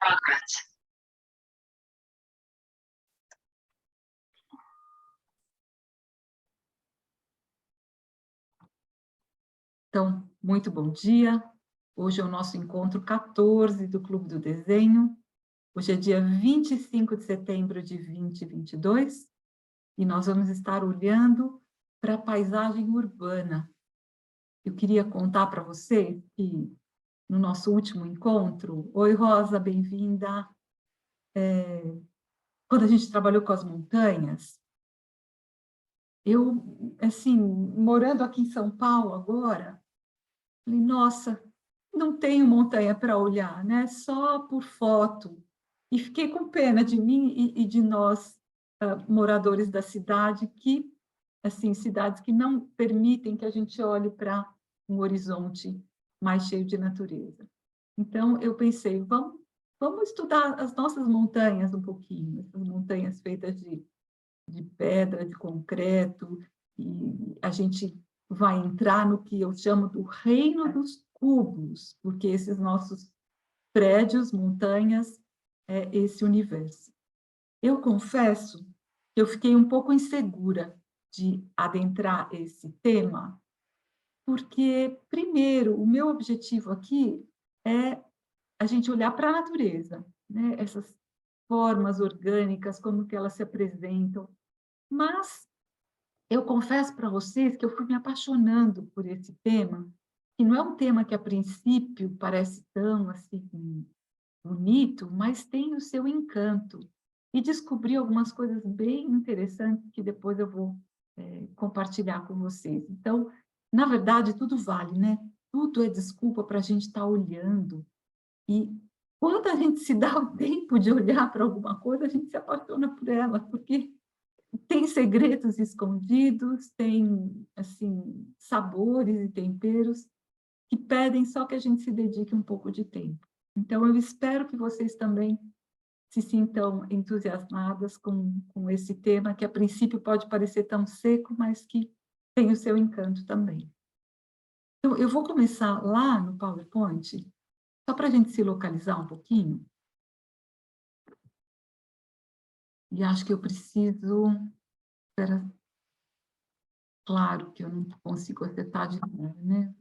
Progress. Então, muito bom dia. Hoje é o nosso encontro 14 do Clube do Desenho. Hoje é dia 25 de setembro de 2022 e nós vamos estar olhando para a paisagem urbana. Eu queria contar para vocês que no nosso último encontro, oi Rosa, bem-vinda. Quando a gente trabalhou com as montanhas, eu, assim, morando aqui em São Paulo agora, falei, nossa, não tenho montanha para olhar, né? Só por foto. E fiquei com pena de mim e de nós, moradores da cidade, que, assim, cidades que não permitem que a gente olhe para um horizonte mais cheio de natureza. Então, eu pensei, vamos estudar as nossas montanhas um pouquinho, essas montanhas feitas de pedra, de concreto, e a gente vai entrar no que eu chamo do reino dos cubos, porque esses nossos prédios, montanhas, é esse universo. Eu confesso que eu fiquei um pouco insegura de adentrar esse tema, porque, primeiro, o meu objetivo aqui é a gente olhar para a natureza, né? Essas formas orgânicas, como que elas se apresentam, mas eu confesso para vocês que eu fui me apaixonando por esse tema, que não é um tema que, a princípio, parece tão assim bonito, mas tem o seu encanto. E descobri algumas coisas bem interessantes que depois eu vou compartilhar com vocês. Então, na verdade, tudo vale, né? Tudo é desculpa para a gente estar olhando. E quando a gente se dá o tempo de olhar para alguma coisa, a gente se apaixona por ela, porque tem segredos escondidos, tem, assim, sabores e temperos que pedem só que a gente se dedique um pouco de tempo. Então, eu espero que vocês também se sintam entusiasmadas com esse tema, que a princípio pode parecer tão seco, mas que tem o seu encanto também. Então, eu vou começar lá no PowerPoint, só para a gente se localizar um pouquinho. E acho que eu preciso... Espera. Claro que eu não consigo acertar de novo, né?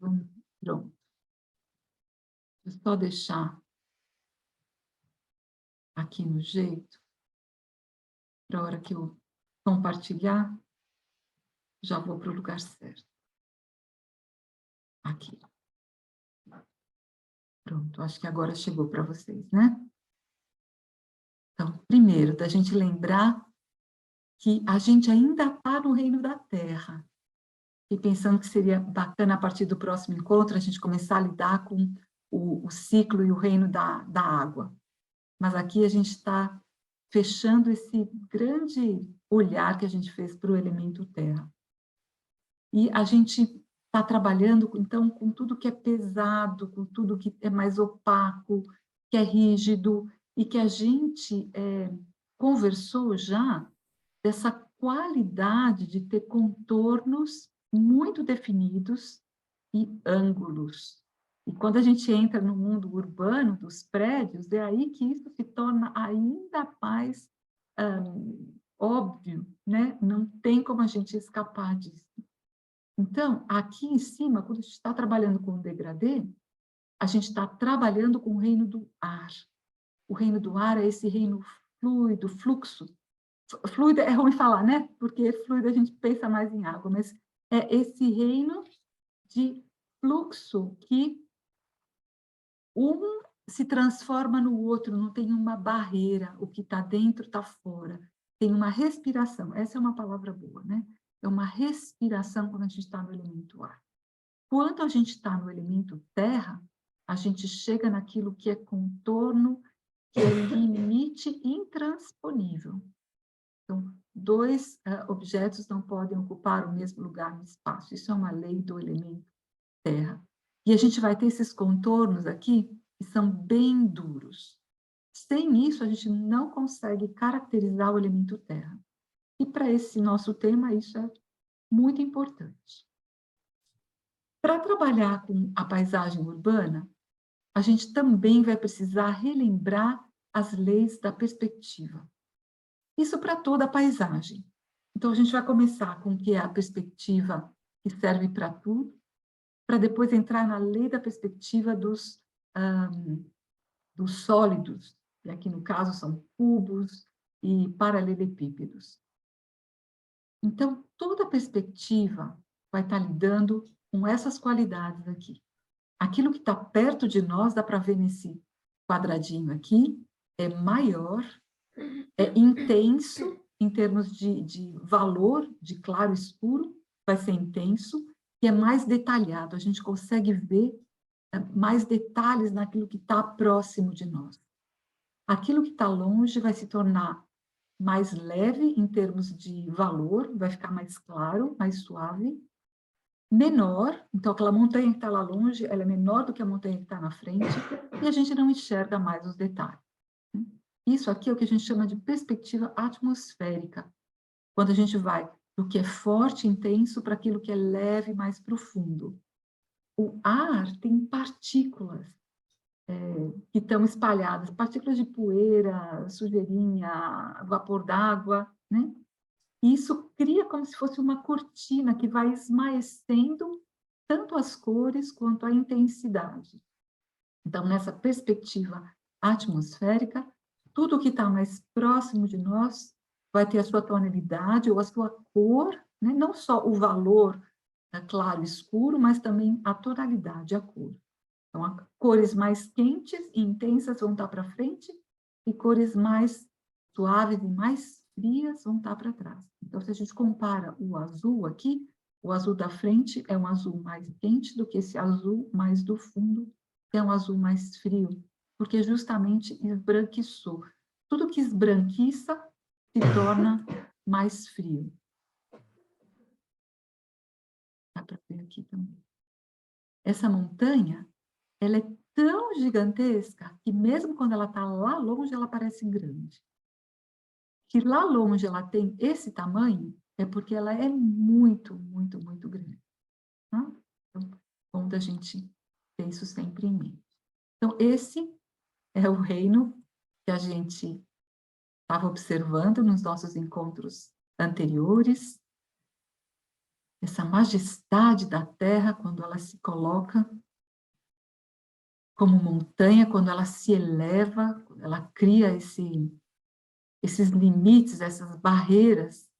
Pronto. Vou só deixar aqui no jeito, para a hora que eu compartilhar, já vou para o lugar certo. Aqui. Pronto, acho que agora chegou para vocês, né? Então, primeiro, da gente lembrar que a gente ainda está no reino da Terra. E pensando que seria bacana, a partir do próximo encontro, a gente começar a lidar com o ciclo e o reino da água. Mas aqui a gente está fechando esse grande olhar que a gente fez para o elemento terra. E a gente está trabalhando, então, com tudo que é pesado, com tudo que é mais opaco, que é rígido, e que a gente conversou já dessa qualidade de ter contornos muito definidos e ângulos. E quando a gente entra no mundo urbano dos prédios, é aí que isso se torna ainda mais óbvio, né? Não tem como a gente escapar disso. Então, aqui em cima, quando a gente está trabalhando com o degradê, a gente está trabalhando com o reino do ar. O reino do ar é esse reino fluido, fluxo. Fluido é ruim falar, né? Porque fluido a gente pensa mais em água, mas é esse reino de fluxo que um se transforma no outro, não tem uma barreira, o que está dentro está fora. Tem uma respiração, essa é uma palavra boa, né? É uma respiração quando a gente está no elemento ar. Quando a gente está no elemento terra, a gente chega naquilo que é contorno, que é limite intransponível. Então, dois objetos não podem ocupar o mesmo lugar no espaço. Isso é uma lei do elemento terra. E a gente vai ter esses contornos aqui que são bem duros. Sem isso, a gente não consegue caracterizar o elemento terra. E para esse nosso tema, isso é muito importante. Para trabalhar com a paisagem urbana, a gente também vai precisar relembrar as leis da perspectiva. Isso para toda a paisagem. Então, a gente vai começar com o que é a perspectiva que serve para tudo, para depois entrar na lei da perspectiva dos sólidos, e aqui no caso são cubos e paralelepípedos. Então, toda perspectiva vai estar lidando com essas qualidades aqui. Aquilo que está perto de nós, dá para ver nesse quadradinho aqui, é maior, é intenso em termos de valor, de claro e escuro, vai ser intenso, e é mais detalhado, a gente consegue ver mais detalhes naquilo que está próximo de nós. Aquilo que está longe vai se tornar mais leve em termos de valor, vai ficar mais claro, mais suave, menor, então aquela montanha que está lá longe, ela é menor do que a montanha que está na frente, e a gente não enxerga mais os detalhes. Isso aqui é o que a gente chama de perspectiva atmosférica, quando a gente vai do que é forte, intenso, para aquilo que é leve, mais profundo. O ar tem partículas que estão espalhadas, partículas de poeira, sujeirinha, vapor d'água, né? E isso cria como se fosse uma cortina que vai esmaecendo tanto as cores quanto a intensidade. Então, nessa perspectiva atmosférica, tudo que está mais próximo de nós vai ter a sua tonalidade ou a sua cor, né? Não só o valor claro e escuro, mas também a tonalidade, a cor. Então, cores mais quentes e intensas vão estar para frente e cores mais suaves e mais frias vão estar para trás. Então, se a gente compara o azul aqui, o azul da frente é um azul mais quente do que esse azul mais do fundo, que é um azul mais frio, porque justamente esbranquiçou. Tudo que esbranquiça se torna mais frio. Dá para ver aqui também. Essa montanha, ela é tão gigantesca que mesmo quando ela está lá longe, ela parece grande. Que lá longe ela tem esse tamanho, é porque ela é muito, muito, muito grande. Tá? Então, bom da gente ter isso sempre em mente. Então, esse é o reino que a gente estava observando nos nossos encontros anteriores. Essa majestade da Terra, quando ela se coloca como montanha, quando ela se eleva, quando ela cria esses limites, essas barreiras.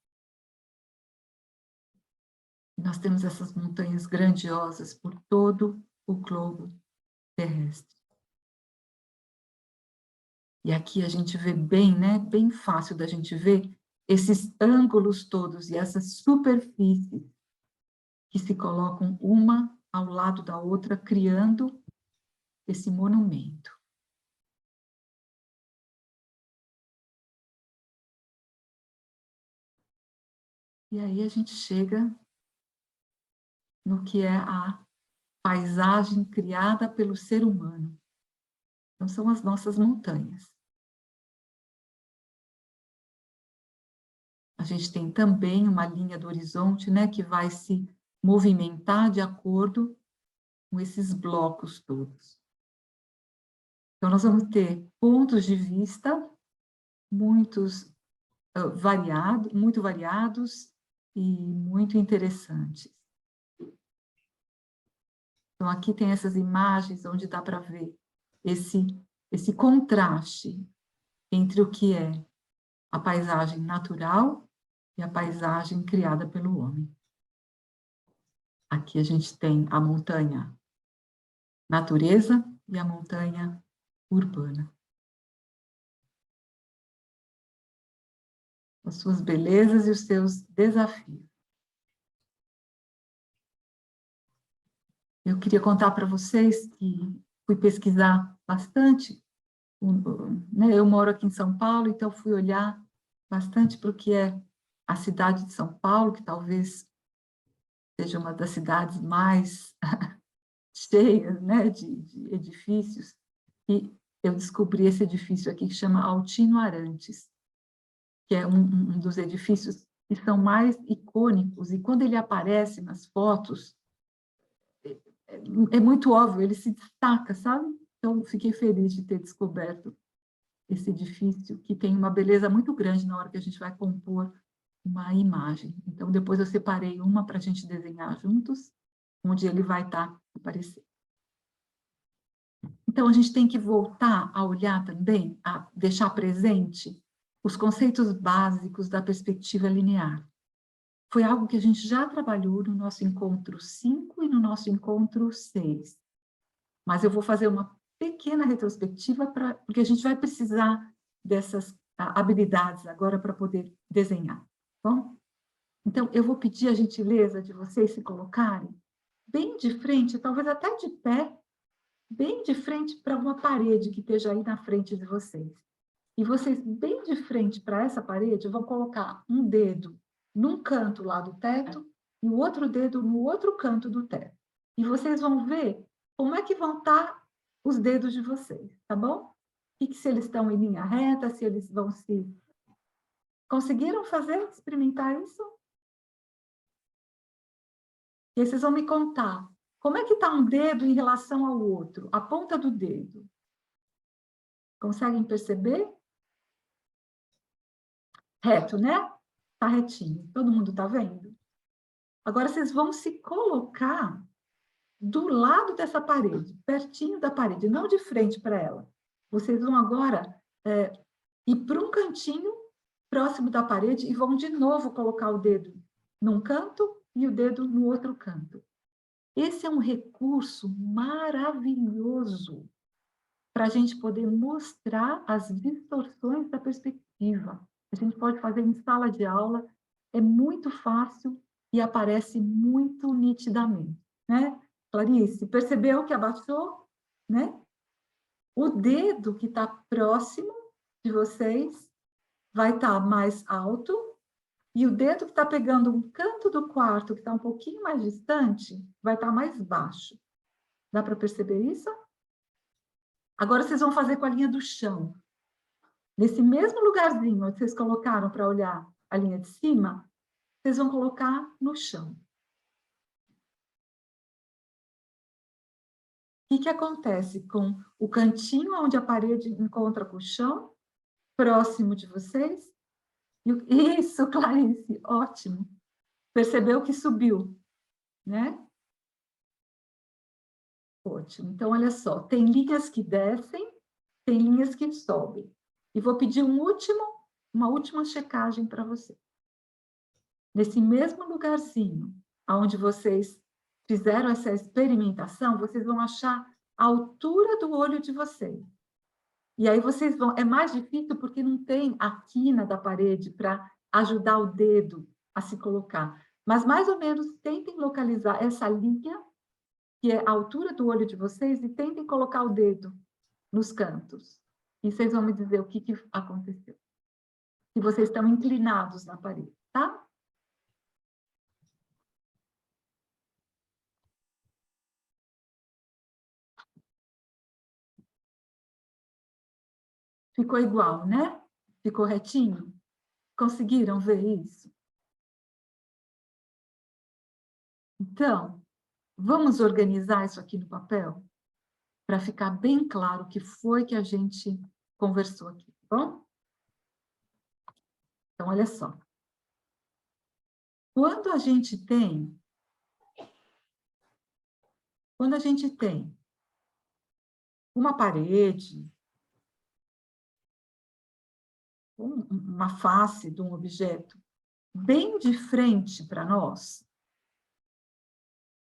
Nós temos essas montanhas grandiosas por todo o globo terrestre. E aqui a gente vê bem, né? Bem fácil da gente ver esses ângulos todos e essas superfícies que se colocam uma ao lado da outra, criando esse monumento. E aí a gente chega no que é a paisagem criada pelo ser humano. Então, são as nossas montanhas. A gente tem também uma linha do horizonte, né, que vai se movimentar de acordo com esses blocos todos. Então, nós vamos ter pontos de vista muito variados e muito interessantes. Então, aqui tem essas imagens onde dá para ver esse contraste entre o que é a paisagem natural e a paisagem criada pelo homem. Aqui a gente tem a montanha natureza e a montanha urbana. As suas belezas e os seus desafios. Eu queria contar para vocês que fui pesquisar bastante, né? Eu moro aqui em São Paulo, então fui olhar bastante para o que é a cidade de São Paulo, que talvez seja uma das cidades mais cheias, né, de edifícios, e eu descobri esse edifício aqui que chama Altino Arantes, que é um dos edifícios que são mais icônicos, e quando ele aparece nas fotos, é muito óbvio, ele se destaca, sabe? Então, fiquei feliz de ter descoberto esse edifício, que tem uma beleza muito grande na hora que a gente vai compor uma imagem. Então, depois eu separei uma para a gente desenhar juntos, onde ele vai estar aparecendo. Então, a gente tem que voltar a olhar também, a deixar presente os conceitos básicos da perspectiva linear. Foi algo que a gente já trabalhou no nosso encontro 5 e no nosso encontro 6. Mas eu vou fazer uma pequena retrospectiva, porque a gente vai precisar dessas habilidades agora para poder desenhar. Bom? Então, eu vou pedir a gentileza de vocês se colocarem bem de frente, talvez até de pé, bem de frente para uma parede que esteja aí na frente de vocês. E vocês, bem de frente para essa parede, vão colocar um dedo num canto lá do teto e o outro dedo no outro canto do teto. E vocês vão ver como é que vão estar os dedos de vocês, tá bom? E se eles estão em linha reta, se eles vão se... Conseguiram fazer, experimentar isso? E aí vocês vão me contar como é que está um dedo em relação ao outro, a ponta do dedo. Conseguem perceber? Reto, né? Está retinho. Todo mundo está vendo? Agora, vocês vão se colocar do lado dessa parede, pertinho da parede, não de frente para ela. Vocês vão agora ir para um cantinho próximo da parede e vão de novo colocar o dedo num canto e o dedo no outro canto. Esse é um recurso maravilhoso para a gente poder mostrar as distorções da perspectiva. A gente pode fazer em sala de aula, é muito fácil e aparece muito nitidamente, né? Clarice, percebeu que abaixou, né? O dedo que está próximo de vocês vai estar mais alto e o dedo que está pegando um canto do quarto, que está um pouquinho mais distante, vai estar mais baixo. Dá para perceber isso? Agora vocês vão fazer com a linha do chão. Nesse mesmo lugarzinho onde vocês colocaram para olhar a linha de cima, vocês vão colocar no chão. O que acontece com o cantinho onde a parede encontra com o chão, próximo de vocês? Isso, Clarice, ótimo. Percebeu que subiu, né? Ótimo. Então, olha só, tem linhas que descem, tem linhas que sobem. E vou pedir uma última checagem para você. Nesse mesmo lugarzinho, onde vocês fizeram essa experimentação, vocês vão achar a altura do olho de vocês. E aí vocês vão... É mais difícil porque não tem a quina da parede para ajudar o dedo a se colocar. Mas, mais ou menos, tentem localizar essa linha, que é a altura do olho de vocês, e tentem colocar o dedo nos cantos. E vocês vão me dizer o que aconteceu. Se vocês estão inclinados na parede, tá? Ficou igual, né? Ficou retinho? Conseguiram ver isso? Então, vamos organizar isso aqui no papel para ficar bem claro o que foi que a gente conversou aqui, tá bom? Então, olha só. Quando a gente tem uma parede, uma face de um objeto bem de frente para nós,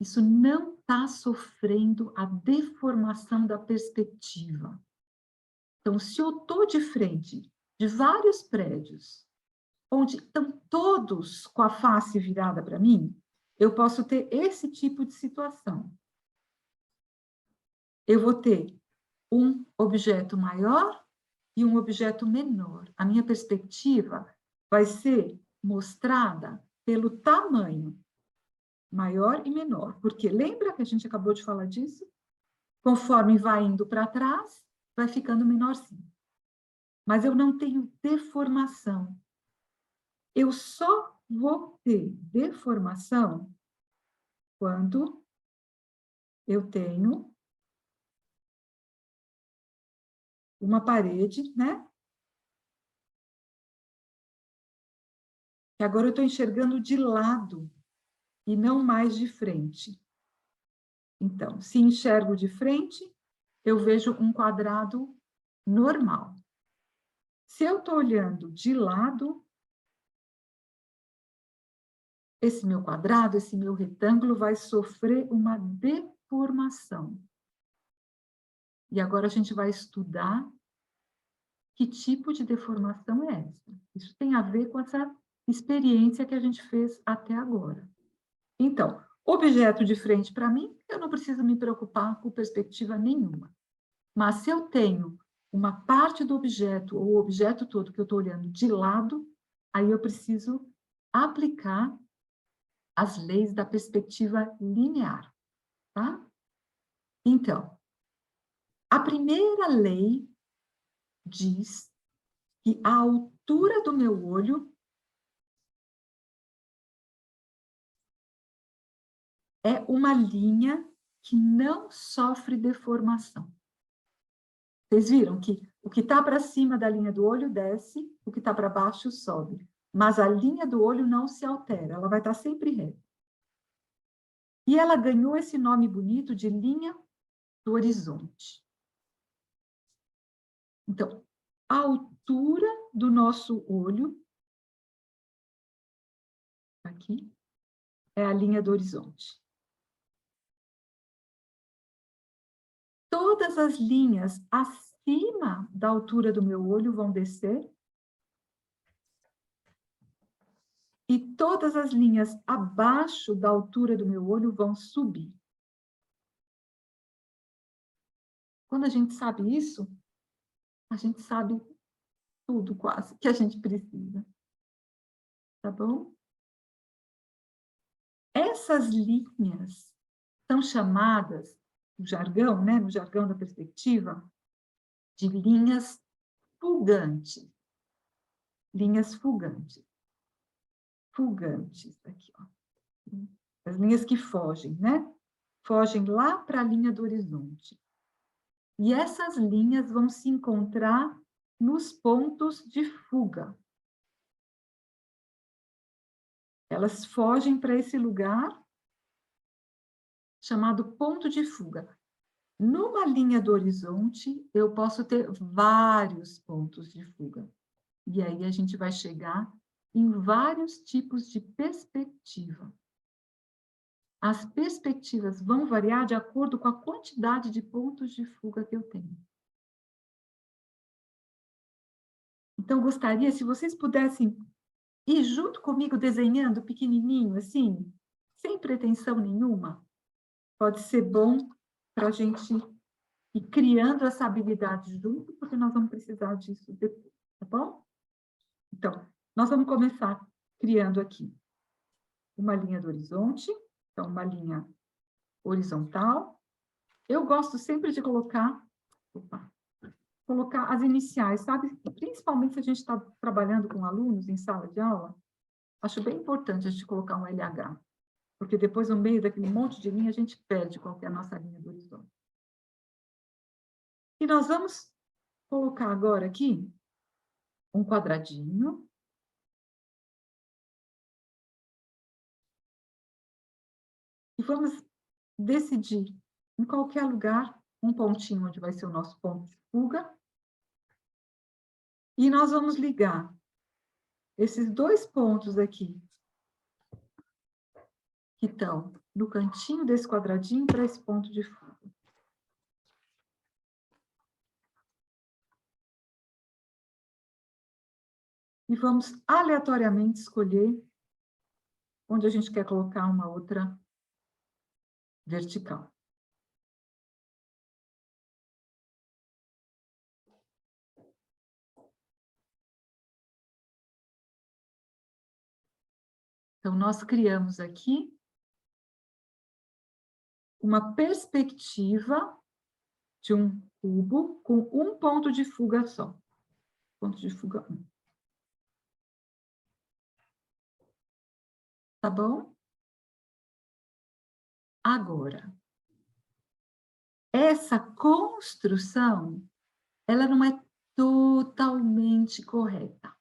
isso não está sofrendo a deformação da perspectiva. Então, se eu estou de frente de vários prédios, onde estão todos com a face virada para mim, eu posso ter esse tipo de situação. Eu vou ter um objeto maior e um objeto menor. A minha perspectiva vai ser mostrada pelo tamanho, maior e menor. Porque lembra que a gente acabou de falar disso? Conforme vai indo para trás, vai ficando menorzinho. Mas eu não tenho deformação. Eu só vou ter deformação quando eu tenho uma parede, né? que agora eu estou enxergando de lado e não mais de frente. Então, se enxergo de frente, eu vejo um quadrado normal. Se eu estou olhando de lado, esse meu quadrado, esse meu retângulo vai sofrer uma deformação. E agora a gente vai estudar que tipo de deformação é essa. Isso tem a ver com essa experiência que a gente fez até agora. Então, objeto de frente para mim, eu não preciso me preocupar com perspectiva nenhuma. Mas se eu tenho uma parte do objeto, ou o objeto todo que eu estou olhando de lado, aí eu preciso aplicar as leis da perspectiva linear, tá? Então, a primeira lei diz que a altura do meu olho é uma linha que não sofre deformação. Vocês viram que o que está para cima da linha do olho desce, o que está para baixo sobe. Mas a linha do olho não se altera, ela vai estar sempre reta. E ela ganhou esse nome bonito de linha do horizonte. Então, a altura do nosso olho, aqui, é a linha do horizonte. Todas as linhas acima da altura do meu olho vão descer. E todas as linhas abaixo da altura do meu olho vão subir. Quando a gente sabe isso, a gente sabe tudo quase que a gente precisa. Tá bom? Essas linhas são chamadas, no jargão, né, no jargão da perspectiva, de linhas fulgantes. Linhas fulgantes. Fulgantes, aqui, ó. As linhas que fogem, né? Fogem lá para a linha do horizonte. E essas linhas vão se encontrar nos pontos de fuga. Elas fogem para esse lugar chamado ponto de fuga. Numa linha do horizonte, eu posso ter vários pontos de fuga. E aí a gente vai chegar em vários tipos de perspectiva. As perspectivas vão variar de acordo com a quantidade de pontos de fuga que eu tenho. Então, gostaria, se vocês pudessem ir junto comigo desenhando pequenininho, assim, sem pretensão nenhuma, pode ser bom para a gente ir criando essa habilidade junto, porque nós vamos precisar disso depois, tá bom? Então, nós vamos começar criando aqui uma linha do horizonte, então uma linha horizontal. Eu gosto sempre de colocar as iniciais, sabe? Principalmente se a gente está trabalhando com alunos em sala de aula, acho bem importante a gente colocar um LH, porque depois, no meio daquele monte de linha, a gente perde qual que é a nossa linha do horizonte. E nós vamos colocar agora aqui um quadradinho. E vamos decidir, em qualquer lugar, um pontinho onde vai ser o nosso ponto de fuga. E nós vamos ligar esses dois pontos aqui, que estão no cantinho desse quadradinho, para esse ponto de fuga. E vamos aleatoriamente escolher onde a gente quer colocar uma outra vertical. Então, nós criamos aqui uma perspectiva de um cubo com um ponto de fuga só. Ponto de fuga 1. Tá bom? Agora, essa construção, ela não é totalmente correta.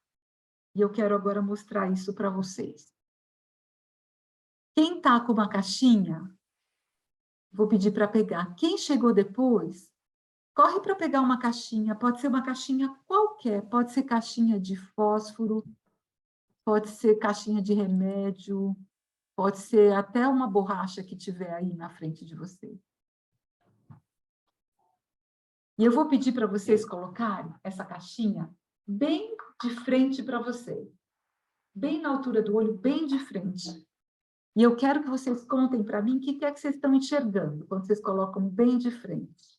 E eu quero agora mostrar isso para vocês. Quem está com uma caixinha, vou pedir para pegar. Quem chegou depois, corre para pegar uma caixinha. Pode ser uma caixinha qualquer, pode ser caixinha de fósforo, pode ser caixinha de remédio, pode ser até uma borracha que tiver aí na frente de vocês. E eu vou pedir para vocês colocarem essa caixinha bem de frente para vocês. Bem na altura do olho, bem de frente. E eu quero que vocês contem para mim o que é que vocês estão enxergando quando vocês colocam bem de frente.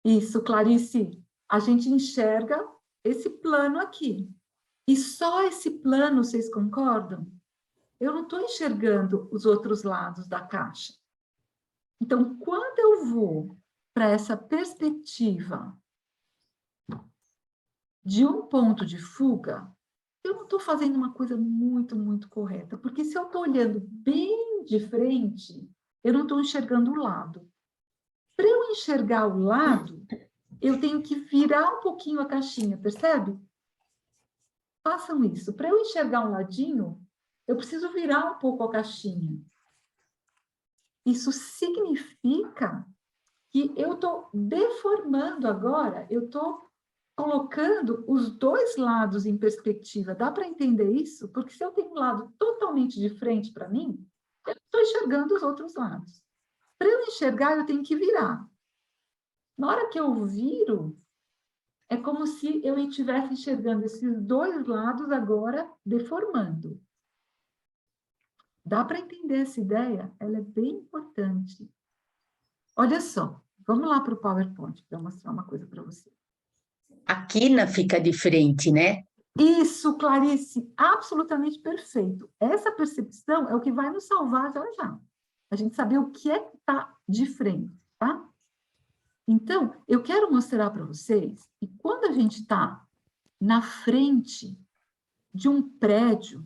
Isso, Clarice. A gente enxerga esse plano aqui. E só esse plano, vocês concordam? Eu não estou enxergando os outros lados da caixa. Então, quando eu vou para essa perspectiva de um ponto de fuga, eu não estou fazendo uma coisa muito correta, porque se eu estou olhando bem de frente, eu não estou enxergando o lado. Para eu enxergar o lado, eu tenho que virar um pouquinho a caixinha, percebe? Façam isso. Para eu enxergar um ladinho, eu preciso virar um pouco a caixinha. Isso significa que eu estou deformando agora, eu estou colocando os dois lados em perspectiva. Dá para entender isso? Porque se eu tenho um lado totalmente de frente para mim, eu estou enxergando os outros lados. Para eu enxergar, eu tenho que virar. Na hora que eu viro, é como se eu estivesse enxergando esses dois lados agora deformando. Dá para entender essa ideia? Ela é bem importante. Olha só, vamos lá para o PowerPoint para mostrar uma coisa para você. A quina fica diferente, né? Isso, Clarice, absolutamente perfeito. Essa percepção é o que vai nos salvar já já. A gente saber o que é que está de frente, tá? Então, eu quero mostrar para vocês que quando a gente está na frente de um prédio,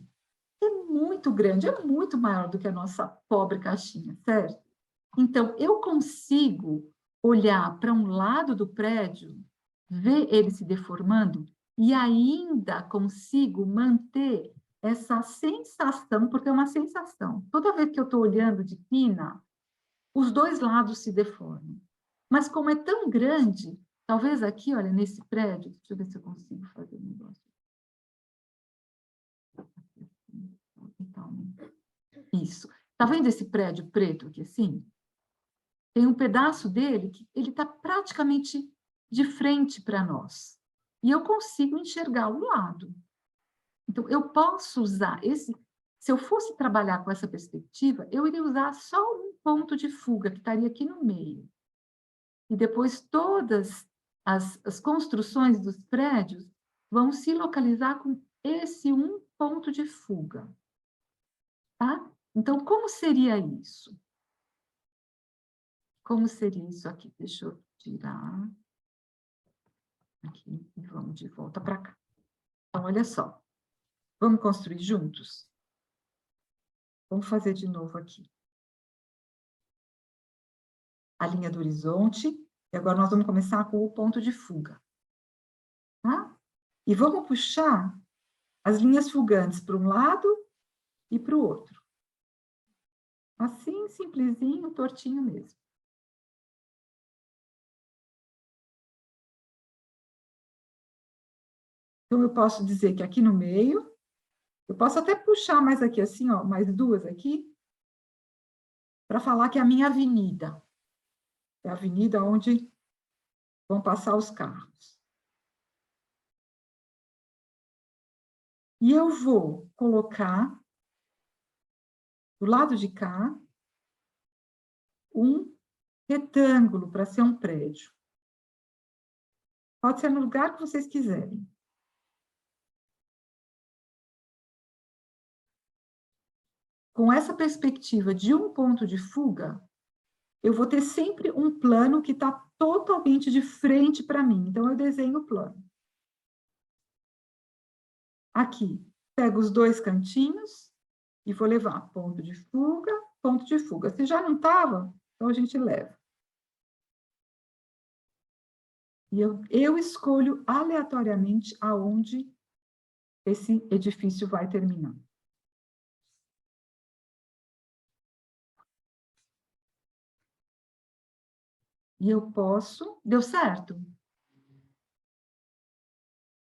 é muito grande, é muito maior do que a nossa pobre caixinha, certo? Então, eu consigo olhar para um lado do prédio, ver ele se deformando, e ainda consigo manter essa sensação, porque é uma sensação. Toda vez que eu estou olhando de quina, os dois lados se deformam. Mas como é tão grande, talvez aqui, olha, nesse prédio, deixa eu ver se eu consigo fazer um negócio. Isso. Está vendo esse prédio preto aqui assim? Tem um pedaço dele que ele está praticamente de frente para nós. E eu consigo enxergar o lado. Então, eu posso usar esse... Se eu fosse trabalhar com essa perspectiva, eu iria usar só um ponto de fuga, que estaria aqui no meio. E depois todas as construções dos prédios vão se localizar com esse um ponto de fuga. Tá? Então, como seria isso? Como seria isso aqui? Deixa eu tirar aqui e vamos de volta para cá. Então, olha só. Vamos construir juntos? Vamos fazer de novo aqui. A linha do horizonte. E agora nós vamos começar com o ponto de fuga. Tá? E vamos puxar as linhas fugantes para um lado e para o outro. Assim, simplesinho, tortinho mesmo. Então, eu posso dizer que aqui no meio, eu posso até puxar mais aqui, assim, ó, mais duas aqui, para falar que é a minha avenida. É a avenida onde vão passar os carros. E eu vou colocar, do lado de cá, um retângulo para ser um prédio. Pode ser no lugar que vocês quiserem. Com essa perspectiva de um ponto de fuga, eu vou ter sempre um plano que está totalmente de frente para mim. Então, eu desenho o plano. Aqui, pego os dois cantinhos e vou levar ponto de fuga, ponto de fuga. Se já não estava, Então, a gente leva. E eu escolho aleatoriamente aonde esse edifício vai terminar. E eu posso... Deu certo?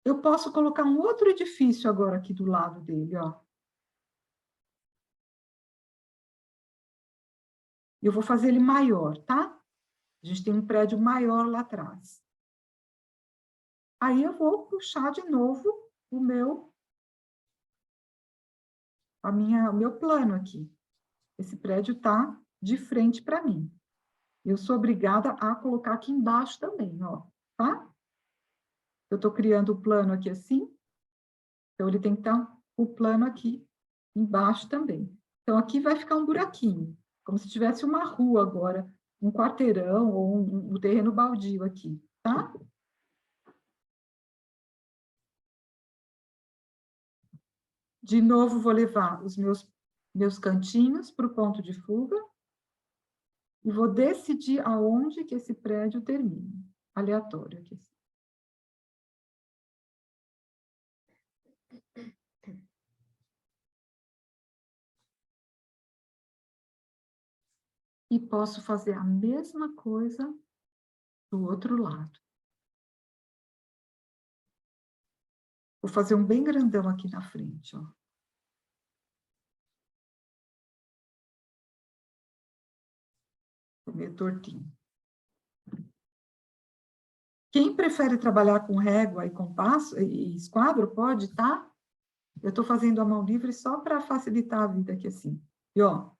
Eu posso colocar um outro edifício agora aqui do lado dele, ó. Eu vou fazer ele maior, tá? A gente tem um prédio maior lá atrás. Aí eu vou puxar de novo o meu plano aqui. Esse prédio está de frente para mim. Eu sou obrigada a colocar aqui embaixo também, ó, tá? Eu estou criando o plano aqui assim, então ele tem que estar o plano aqui embaixo também. Então, aqui vai ficar um buraquinho, como se tivesse uma rua agora, um quarteirão ou um terreno baldio aqui, tá? De novo, vou levar os meus cantinhos para o ponto de fuga e vou decidir aonde que esse prédio termina. Aleatório aqui. E posso fazer a mesma coisa do outro lado. Vou fazer um bem grandão aqui na frente, ó. Meio tortinho. Quem prefere trabalhar com régua e compasso e esquadro, pode, tá? Eu estou fazendo a mão livre só para facilitar a vida aqui, assim. E, ó,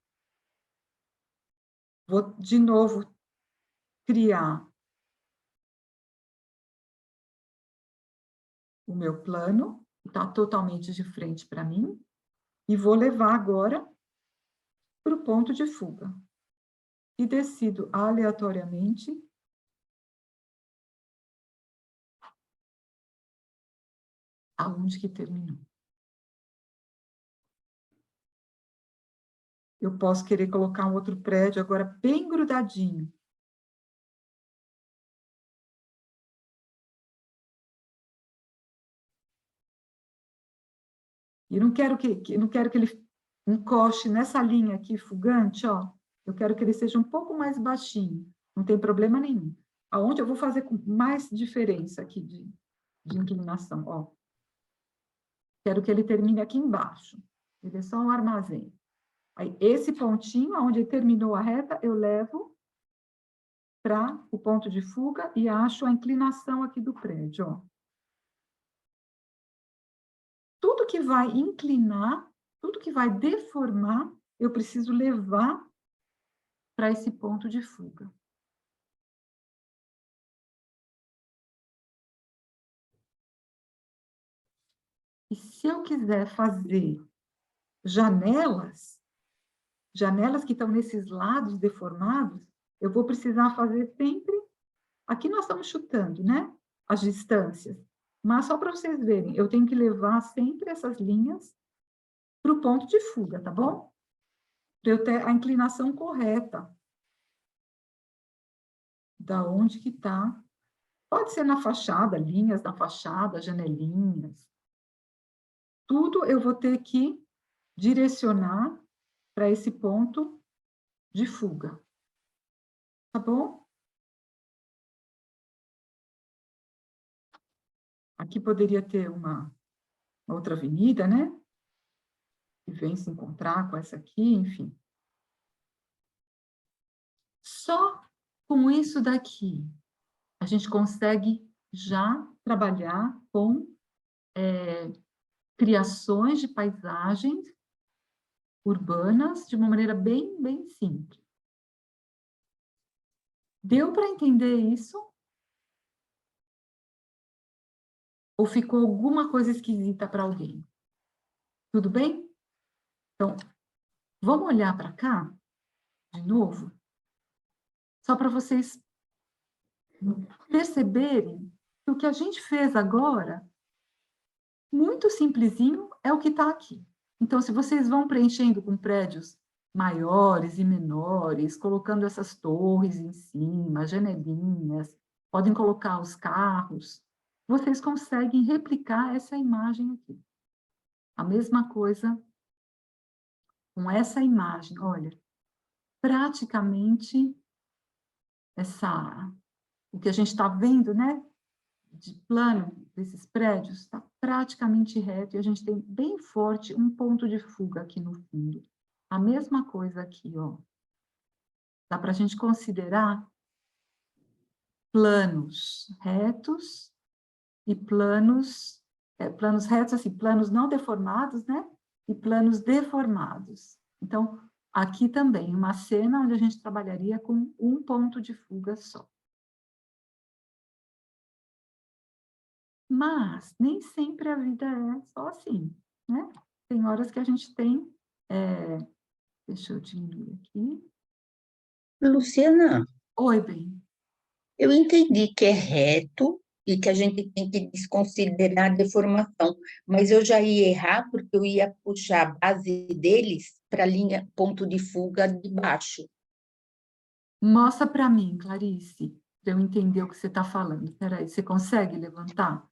vou de novo criar o meu plano, está totalmente de frente para mim, e vou levar agora para o ponto de fuga. E decido aleatoriamente aonde que terminou. Eu posso querer colocar um outro prédio agora bem grudadinho. E não quero que ele encoste nessa linha aqui fugante, ó. Eu quero que ele seja um pouco mais baixinho. Não tem problema nenhum. Aonde eu vou fazer com mais diferença aqui de inclinação, ó. Quero que ele termine aqui embaixo. Ele é só um armazém. Aí, esse pontinho, onde terminou a reta, eu levo para o ponto de fuga e acho a inclinação aqui do prédio, ó. Tudo que vai inclinar, tudo que vai deformar, eu preciso levar para esse ponto de fuga. E se eu quiser fazer janelas que estão nesses lados deformados, eu vou precisar fazer sempre... Aqui nós estamos chutando, né? As distâncias. Mas só para vocês verem, eu tenho que levar sempre essas linhas para o ponto de fuga, tá bom? Para eu ter a inclinação correta. Da onde que está. Pode ser na fachada, linhas na fachada, janelinhas. Tudo eu vou ter que direcionar para esse ponto de fuga. Tá bom? Aqui poderia ter uma outra avenida, né? Que vem se encontrar com essa aqui, enfim. Só com isso daqui, a gente consegue já trabalhar com criações de paisagens urbanas de uma maneira bem, bem simples. Deu para entender isso? Ou ficou alguma coisa esquisita para alguém? Tudo bem? Então, vamos olhar para cá, de novo, só para vocês perceberem que o que a gente fez agora, muito simplesinho, é o que está aqui. Então, se vocês vão preenchendo com prédios maiores e menores, colocando essas torres em cima, janelinhas, podem colocar os carros. Vocês conseguem replicar essa imagem aqui. A mesma coisa com essa imagem. Olha, praticamente o que a gente está vendo, né, de plano desses prédios, está praticamente reto, e a gente tem bem forte um ponto de fuga aqui no fundo. A mesma coisa aqui, ó. Dá para a gente considerar planos retos e planos retos, assim, planos não deformados, né? E planos deformados. Então, aqui também, uma cena onde a gente trabalharia com um ponto de fuga só. Mas nem sempre a vida é só assim, né? Tem horas que a gente tem... deixa eu diminuir aqui. Luciana, Oi, bem. eu entendi que é reto e que a gente tem que desconsiderar a deformação, mas eu já ia errar porque eu ia puxar a base deles para a linha ponto de fuga de baixo. Mostra para mim, Clarice, para eu entender o que você está falando. Espera aí, você consegue levantar?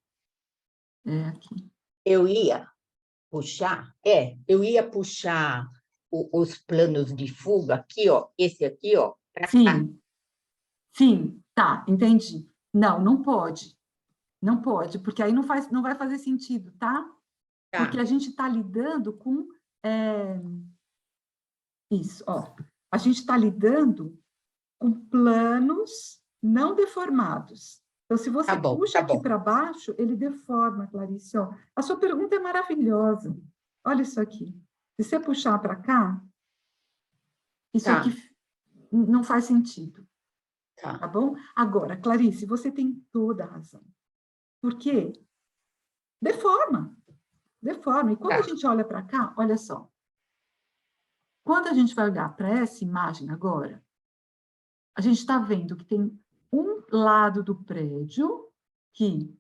Aqui. Eu ia puxar os planos de fuga aqui, ó, esse aqui, ó, para cá. Sim, tá, entendi. Não, não pode. Não pode, porque aí não vai fazer sentido, tá? Porque Tá, a gente está lidando com... isso, ó. A gente está lidando com planos não deformados. Então, se você puxa tá aqui bom. para baixo, ele deforma, Clarice. Ó. A sua pergunta é maravilhosa. Olha isso aqui. Se você puxar para cá, isso aqui Tá, não faz sentido, tá tá. bom? Agora, Clarice, você tem toda a razão. Por quê? Deforma, deforma. E quando a Tá. gente olha para cá, olha só. Quando a gente vai olhar para essa imagem agora, a gente está vendo que tem um lado do prédio que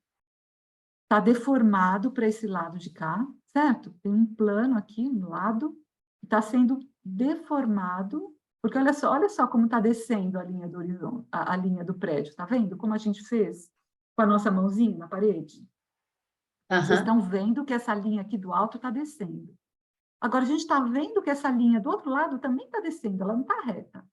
está deformado para esse lado de cá, certo? Tem um plano aqui no lado que está sendo deformado, porque olha só como está descendo a linha do horizonte, a linha do prédio, tá vendo? Como a gente fez com a nossa mãozinha na parede. Vocês Aham. estão vendo que essa linha aqui do alto está descendo. Agora, a gente está vendo que essa linha do outro lado também está descendo, ela não está reta.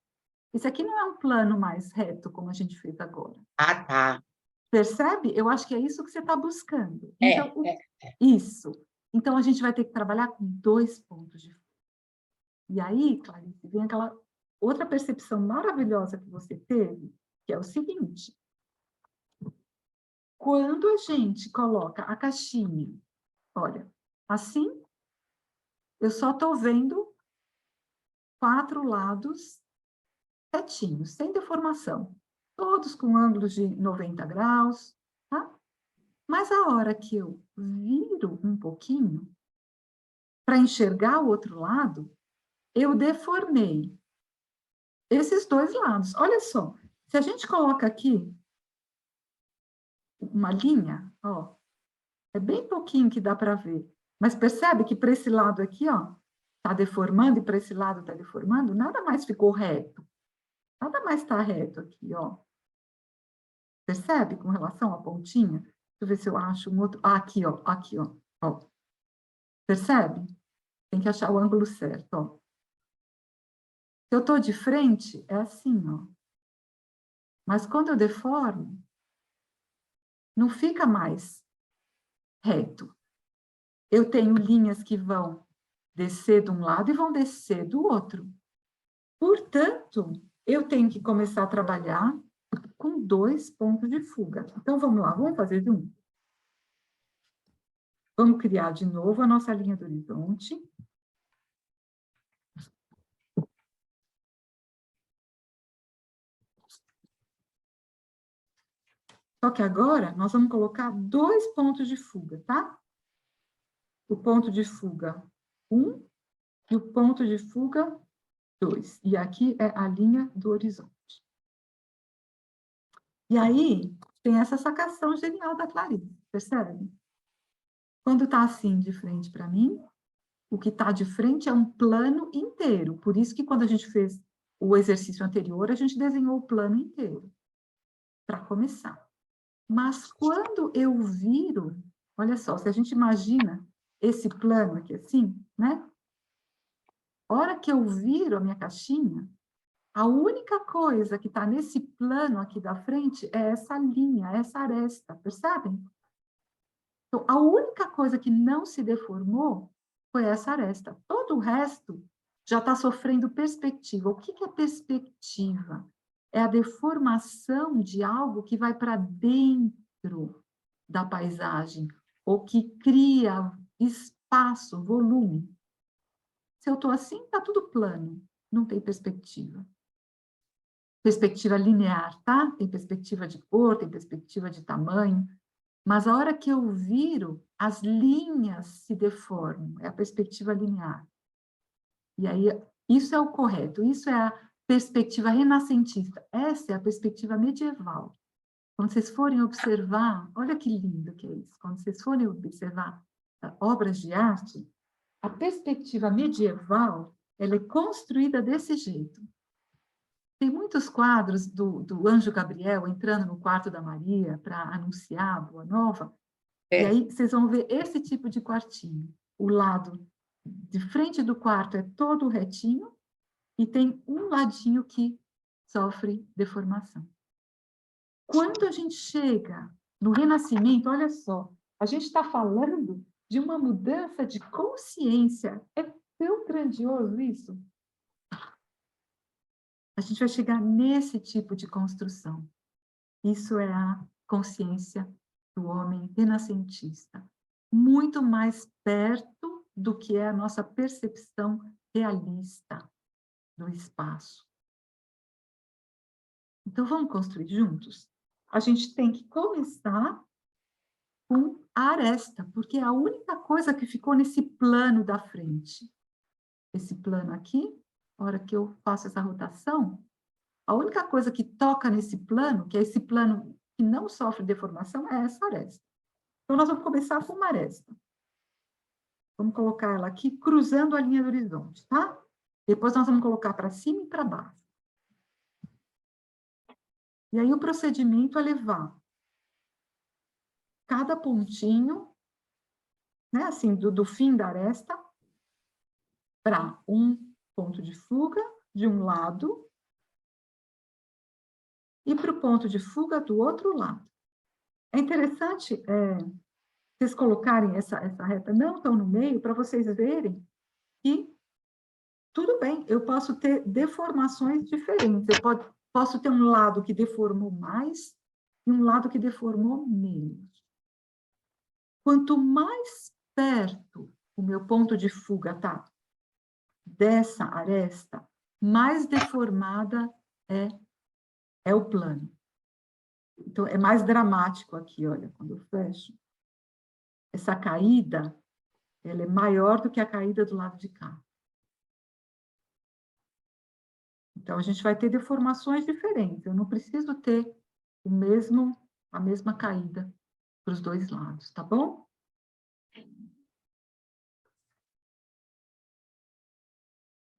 Esse aqui não é um plano mais reto, como a gente fez agora. Ah, tá. Percebe? Eu acho que é isso que você está buscando. É, Então, é. isso. Então, a gente vai ter que trabalhar com 2 pontos de fuga. E aí, Clarice, vem aquela outra percepção maravilhosa que você teve, que é o seguinte. Quando a gente coloca a caixinha, olha, assim, eu só estou vendo 4 lados retinhos, sem deformação. Todos com ângulos de 90 graus, tá? Mas a hora que eu viro um pouquinho, para enxergar o outro lado, eu deformei esses 2 lados. Olha só, se a gente coloca aqui uma linha, ó, é bem pouquinho que dá para ver, mas percebe que para esse lado aqui, ó, está deformando e para esse lado está deformando, nada mais ficou reto. Nada mais está reto aqui, ó. Percebe com relação à pontinha? Deixa eu ver se eu acho um outro. Ah, aqui, ó, aqui, ó. Ó. Percebe? Tem que achar o ângulo certo, ó. Se eu estou de frente, é assim, ó. Mas quando eu deformo, não fica mais reto. Eu tenho linhas que vão descer de um lado e vão descer do outro. Portanto, eu tenho que começar a trabalhar com 2 pontos de fuga. Então, vamos lá, vamos fazer de um. Vamos criar de novo a nossa linha do horizonte. Só que agora nós vamos colocar 2 pontos de fuga, tá? O ponto de fuga 1 e o ponto de fuga 2. E aqui é a linha do horizonte. E aí, tem essa sacação genial da Clarice, percebe? Quando está assim de frente para mim, O que está de frente é um plano inteiro. Por isso que quando a gente fez o exercício anterior, a gente desenhou o plano inteiro, para começar. Mas quando eu viro, olha só, se a gente imagina esse plano aqui assim, né? A hora que eu viro a minha caixinha, a única coisa que está nesse plano aqui da frente é essa linha, essa aresta, percebem? Então, a única coisa que não se deformou foi essa aresta. Todo o resto já está sofrendo perspectiva. O que é perspectiva? É a deformação de algo que vai para dentro da paisagem, ou que cria espaço, volume. Se eu estou assim, está tudo plano, não tem perspectiva. Perspectiva linear, tá? Tem perspectiva de cor, tem perspectiva de tamanho, mas a hora que eu viro, as linhas se deformam, é a perspectiva linear. E aí, isso é o correto, isso é a perspectiva renascentista, essa é a perspectiva medieval. Quando vocês forem observar, olha que lindo que é isso, quando vocês forem observar obras de arte, a perspectiva medieval, ela é construída desse jeito. Tem muitos quadros do Anjo Gabriel entrando no quarto da Maria para anunciar a Boa Nova, e aí vocês vão ver esse tipo de quartinho. O lado de frente do quarto é todo retinho, e tem um ladinho que sofre deformação. Quando a gente chega no Renascimento, olha só, a gente está falando de uma mudança de consciência. É tão grandioso isso. A gente vai chegar nesse tipo de construção. Isso é a consciência do homem renascentista. Muito mais perto do que é a nossa percepção realista do espaço. Então, vamos construir juntos? A gente tem que começar com a aresta, porque é a única coisa que ficou nesse plano da frente. Esse plano aqui, a hora que eu faço essa rotação, a única coisa que toca nesse plano, que é esse plano que não sofre deformação, é essa aresta. Então, nós vamos começar com uma aresta. Vamos colocar ela aqui, cruzando a linha do horizonte, tá? Depois nós vamos colocar para cima e para baixo. E aí o procedimento é levar cada pontinho, né, assim, do fim da aresta, para um ponto de fuga de um lado e para o ponto de fuga do outro lado. É interessante vocês colocarem essa reta não tão no meio, para vocês verem que tudo bem, eu posso ter deformações diferentes. Eu posso ter um lado que deformou mais e um lado que deformou menos. Quanto mais perto o meu ponto de fuga está dessa aresta, mais deformada é o plano. Então, é mais dramático aqui, olha, quando eu fecho. Essa caída, ela é maior do que a caída do lado de cá. Então, a gente vai ter deformações diferentes. Eu não preciso ter a mesma caída para os dois lados, tá bom?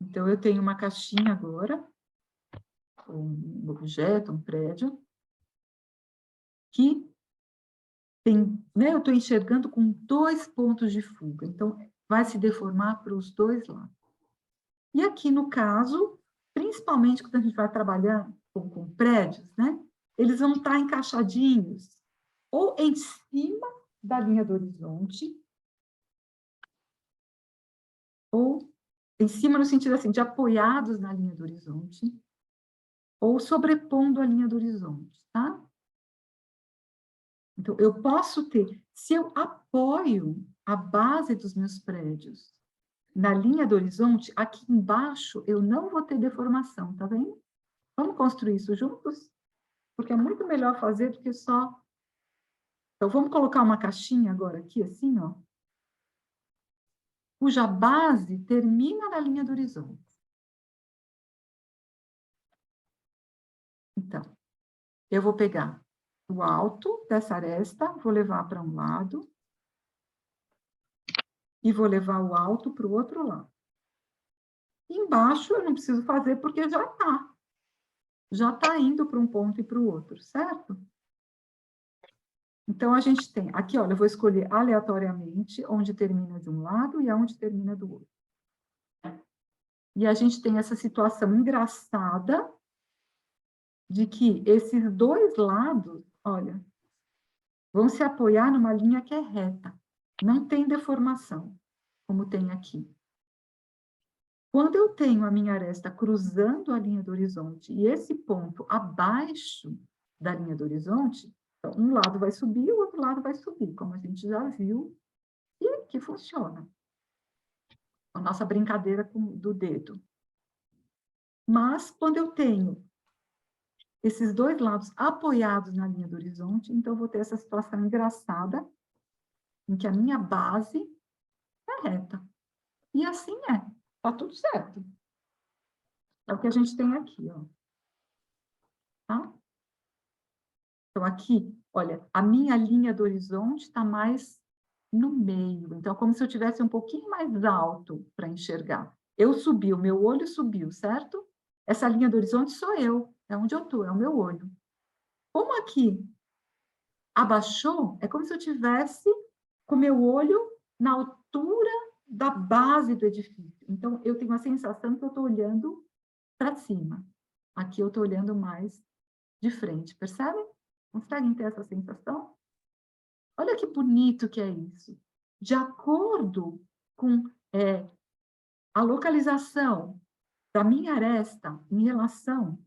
Então, eu tenho uma caixinha agora, um objeto, um prédio, que tem, né, eu estou enxergando com 2 pontos de fuga. Então, vai se deformar para os dois lados. E aqui, no caso, principalmente quando a gente vai trabalhar com prédios, né, eles vão estar encaixadinhos ou em cima da linha do horizonte, ou em cima no sentido assim, de apoiados na linha do horizonte, ou sobrepondo a linha do horizonte, tá? Então, eu posso ter, se eu apoio a base dos meus prédios na linha do horizonte, aqui embaixo eu não vou ter deformação, tá vendo? Vamos construir isso juntos? Porque é muito melhor fazer do que só... Então, vamos colocar uma caixinha agora aqui, assim, ó, cuja base termina na linha do horizonte. Então, eu vou pegar o alto dessa aresta, vou levar para um lado, e vou levar o alto para o outro lado. Embaixo eu não preciso fazer porque já está. Já está indo para um ponto e para o outro, certo? Então, a gente tem... Aqui, olha, eu vou escolher aleatoriamente onde termina de um lado e aonde termina do outro. E a gente tem essa situação engraçada de que esses dois lados, olha, vão se apoiar numa linha que é reta. Não tem deformação, como tem aqui. Quando eu tenho a minha aresta cruzando a linha do horizonte e esse ponto abaixo da linha do horizonte, então, um lado vai subir, o outro lado vai subir, como a gente já viu, e que funciona. A nossa brincadeira do dedo. Mas, quando eu tenho esses dois lados apoiados na linha do horizonte, então eu vou ter essa situação engraçada, em que a minha base é reta. E assim é. Tá tudo certo. É o que a gente tem aqui, ó. Tá? Então, aqui, olha, a minha linha do horizonte está mais no meio. Então, é como se eu tivesse um pouquinho mais alto para enxergar. Eu subi, o meu olho subiu, certo? Essa linha do horizonte sou eu, é onde eu estou, é o meu olho. Como aqui abaixou, é como se eu tivesse com o meu olho na altura da base do edifício. Então, eu tenho a sensação que eu estou olhando para cima. Aqui eu estou olhando mais de frente, percebem? Conseguem ter essa sensação? Olha que bonito que é isso. De acordo com a localização da minha aresta em relação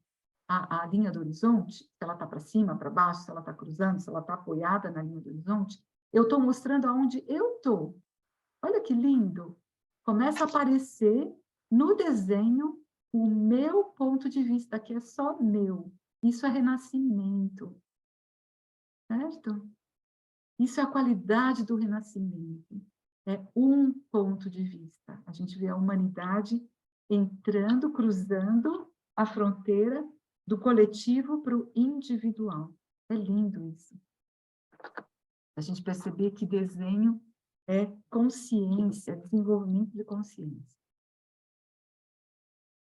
à linha do horizonte, se ela está para cima, para baixo, se ela está cruzando, se ela está apoiada na linha do horizonte, eu estou mostrando aonde eu estou. Olha que lindo! Começa a aparecer no desenho o meu ponto de vista, que é só meu. Isso é renascimento. Certo? Isso é a qualidade do renascimento. É um ponto de vista. A gente vê a humanidade entrando, cruzando a fronteira do coletivo para o individual. É lindo isso. A gente perceber que desenho é consciência, desenvolvimento de consciência.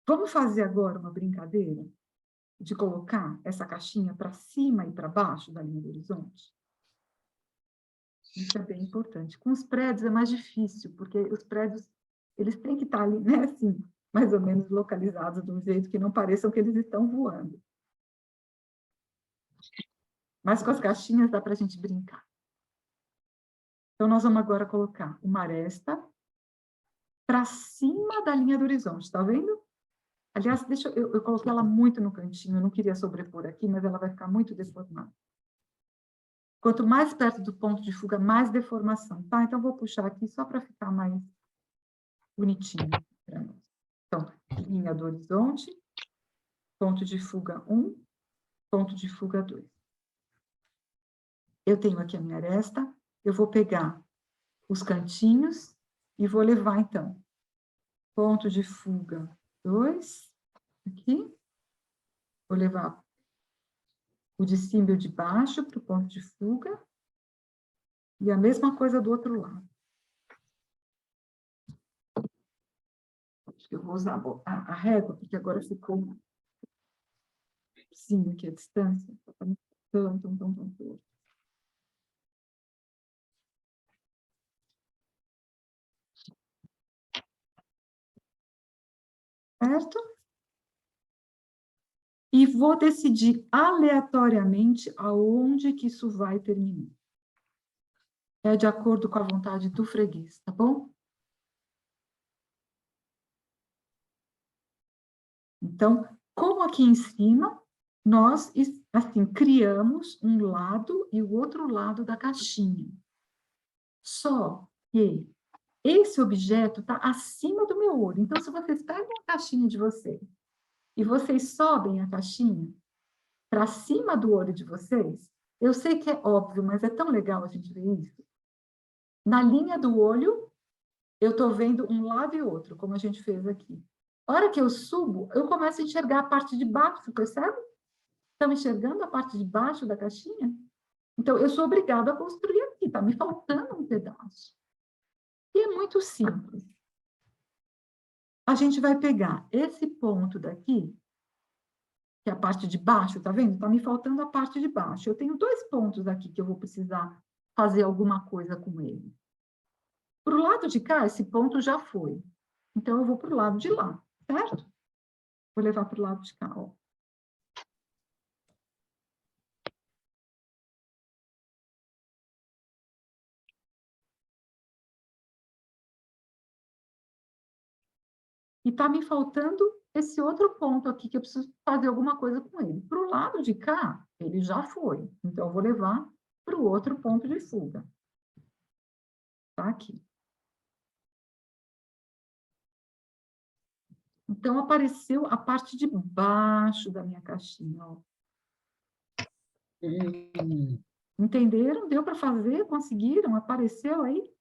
Vamos fazer agora uma brincadeira de colocar essa caixinha para cima e para baixo da linha do horizonte? Isso é bem importante. Com os prédios é mais difícil, porque os prédios eles têm que estar ali, né, assim, mais ou menos localizados de um jeito que não pareçam que eles estão voando. Mas com as caixinhas dá para a gente brincar. Então, nós vamos agora colocar uma aresta para cima da linha do horizonte, tá vendo? Aliás, eu coloquei ela muito no cantinho, eu não queria sobrepor aqui, mas ela vai ficar muito deformada. Quanto mais perto do ponto de fuga, mais deformação, tá? Então, vou puxar aqui só para ficar mais bonitinho para nós. Então, linha do horizonte, ponto de fuga 1, ponto de fuga 2. Eu tenho aqui a minha aresta, eu vou pegar os cantinhos e vou levar, então, ponto de fuga 2, aqui, vou levar o de cima e o de baixo para o ponto de fuga, e a mesma coisa do outro lado. Acho que eu vou usar a régua, porque agora ficou sim aqui a distância, tanto. Certo? E vou decidir aleatoriamente aonde que isso vai terminar. É de acordo com a vontade do freguês, tá bom? Então, como aqui em cima, nós, assim, criamos um lado e o outro lado da caixinha. Só que esse objeto está acima do meu olho. Então, se vocês pegam a caixinha de vocês e vocês sobem a caixinha para cima do olho de vocês, eu sei que é óbvio, mas é tão legal a gente ver isso. Na linha do olho, eu estou vendo um lado e outro, como a gente fez aqui. A hora que eu subo, eu começo a enxergar a parte de baixo, percebe? Estão enxergando a parte de baixo da caixinha? Então, eu sou obrigada a construir aqui, está me faltando um pedaço. E é muito simples. A gente vai pegar esse ponto daqui, que é a parte de baixo, tá vendo? Tá me faltando a parte de baixo. Eu tenho 2 pontos aqui que eu vou precisar fazer alguma coisa com ele. Para o lado de cá, esse ponto já foi. Então, eu vou para o lado de lá, certo? Vou levar para o lado de cá, ó. E está me faltando esse outro ponto aqui, que eu preciso fazer alguma coisa com ele. Para o lado de cá, ele já foi. Então, eu vou levar para o outro ponto de fuga. Tá aqui. Então, apareceu a parte de baixo da minha caixinha, ó. Entenderam? Deu para fazer? Conseguiram? Apareceu aí?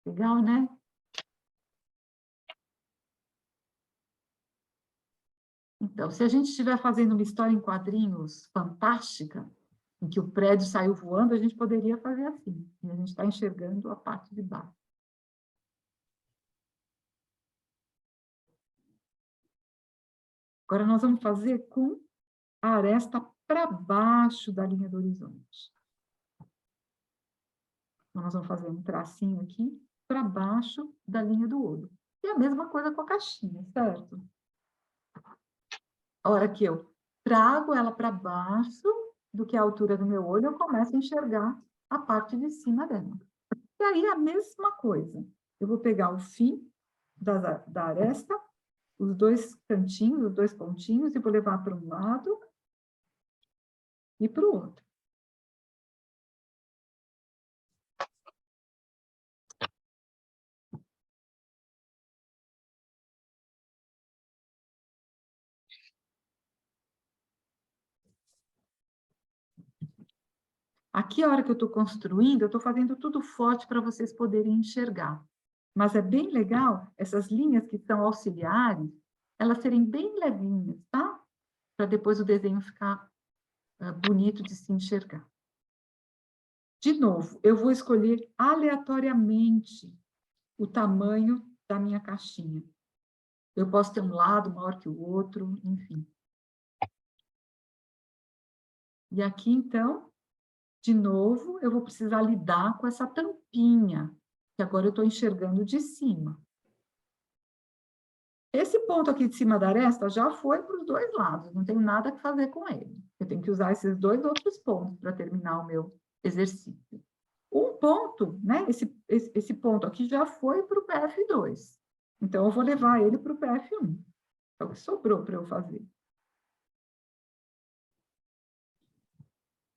Legal, né? Então, se a gente estiver fazendo uma história em quadrinhos fantástica, em que o prédio saiu voando, a gente poderia fazer assim. E a gente está enxergando a parte de baixo. Agora, nós vamos fazer com a aresta para baixo da linha do horizonte. Então, nós vamos fazer um tracinho aqui para baixo da linha do olho. E a mesma coisa com a caixinha, certo? A hora que eu trago ela para baixo do que a altura do meu olho, eu começo a enxergar a parte de cima dela. E aí, a mesma coisa. Eu vou pegar o fim da aresta, os 2 cantinhos, os 2 pontinhos, e vou levar para um lado e para o outro. Aqui, a hora que eu estou construindo, eu estou fazendo tudo forte para vocês poderem enxergar. Mas é bem legal essas linhas que são auxiliares, elas serem bem levinhas, tá? Para depois o desenho ficar bonito de se enxergar. De novo, eu vou escolher aleatoriamente o tamanho da minha caixinha. Eu posso ter um lado maior que o outro, enfim. E aqui, então, de novo, eu vou precisar lidar com essa tampinha, que agora eu estou enxergando de cima. Esse ponto aqui de cima da aresta já foi para os 2 lados, não tenho nada que fazer com ele. Eu tenho que usar esses 2 outros pontos para terminar o meu exercício. Um ponto, né? Esse ponto aqui já foi para o PF2. Então, eu vou levar ele para o PF1. É o que sobrou para eu fazer.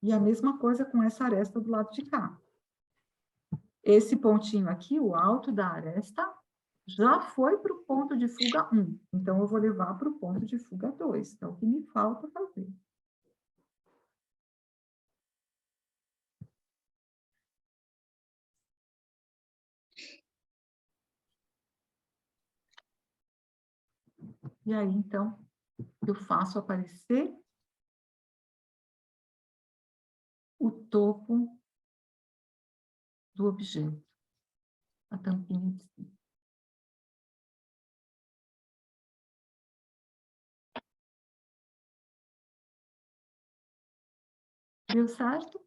E a mesma coisa com essa aresta do lado de cá. Esse pontinho aqui, o alto da aresta, já foi para o ponto de fuga 1. Então, eu vou levar para o ponto de fuga 2. Então, o que me falta fazer? E aí, então, eu faço aparecer o topo do objeto, a tampinha de cima. Deu certo?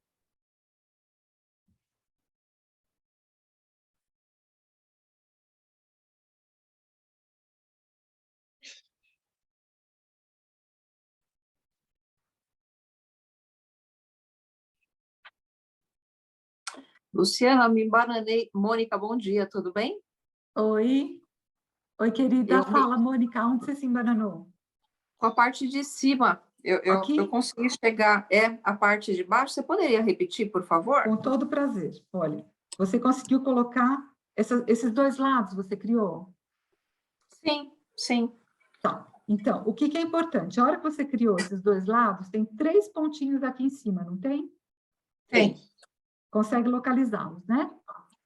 Luciana, me embananei. Mônica, bom dia, tudo bem? Oi. Oi, querida. Eu me- Fala, Mônica, onde você se embananou? Com a parte de cima, eu Aqui? consegui chegar. É a parte de baixo. Você poderia repetir, por favor? Com todo prazer. Olha, você conseguiu colocar esses 2 lados, você criou? Sim, sim. Tá. Então, o que é importante? A hora que você criou esses 2 lados, tem 3 pontinhos aqui em cima, não tem? Tem. Consegue localizá-los, né?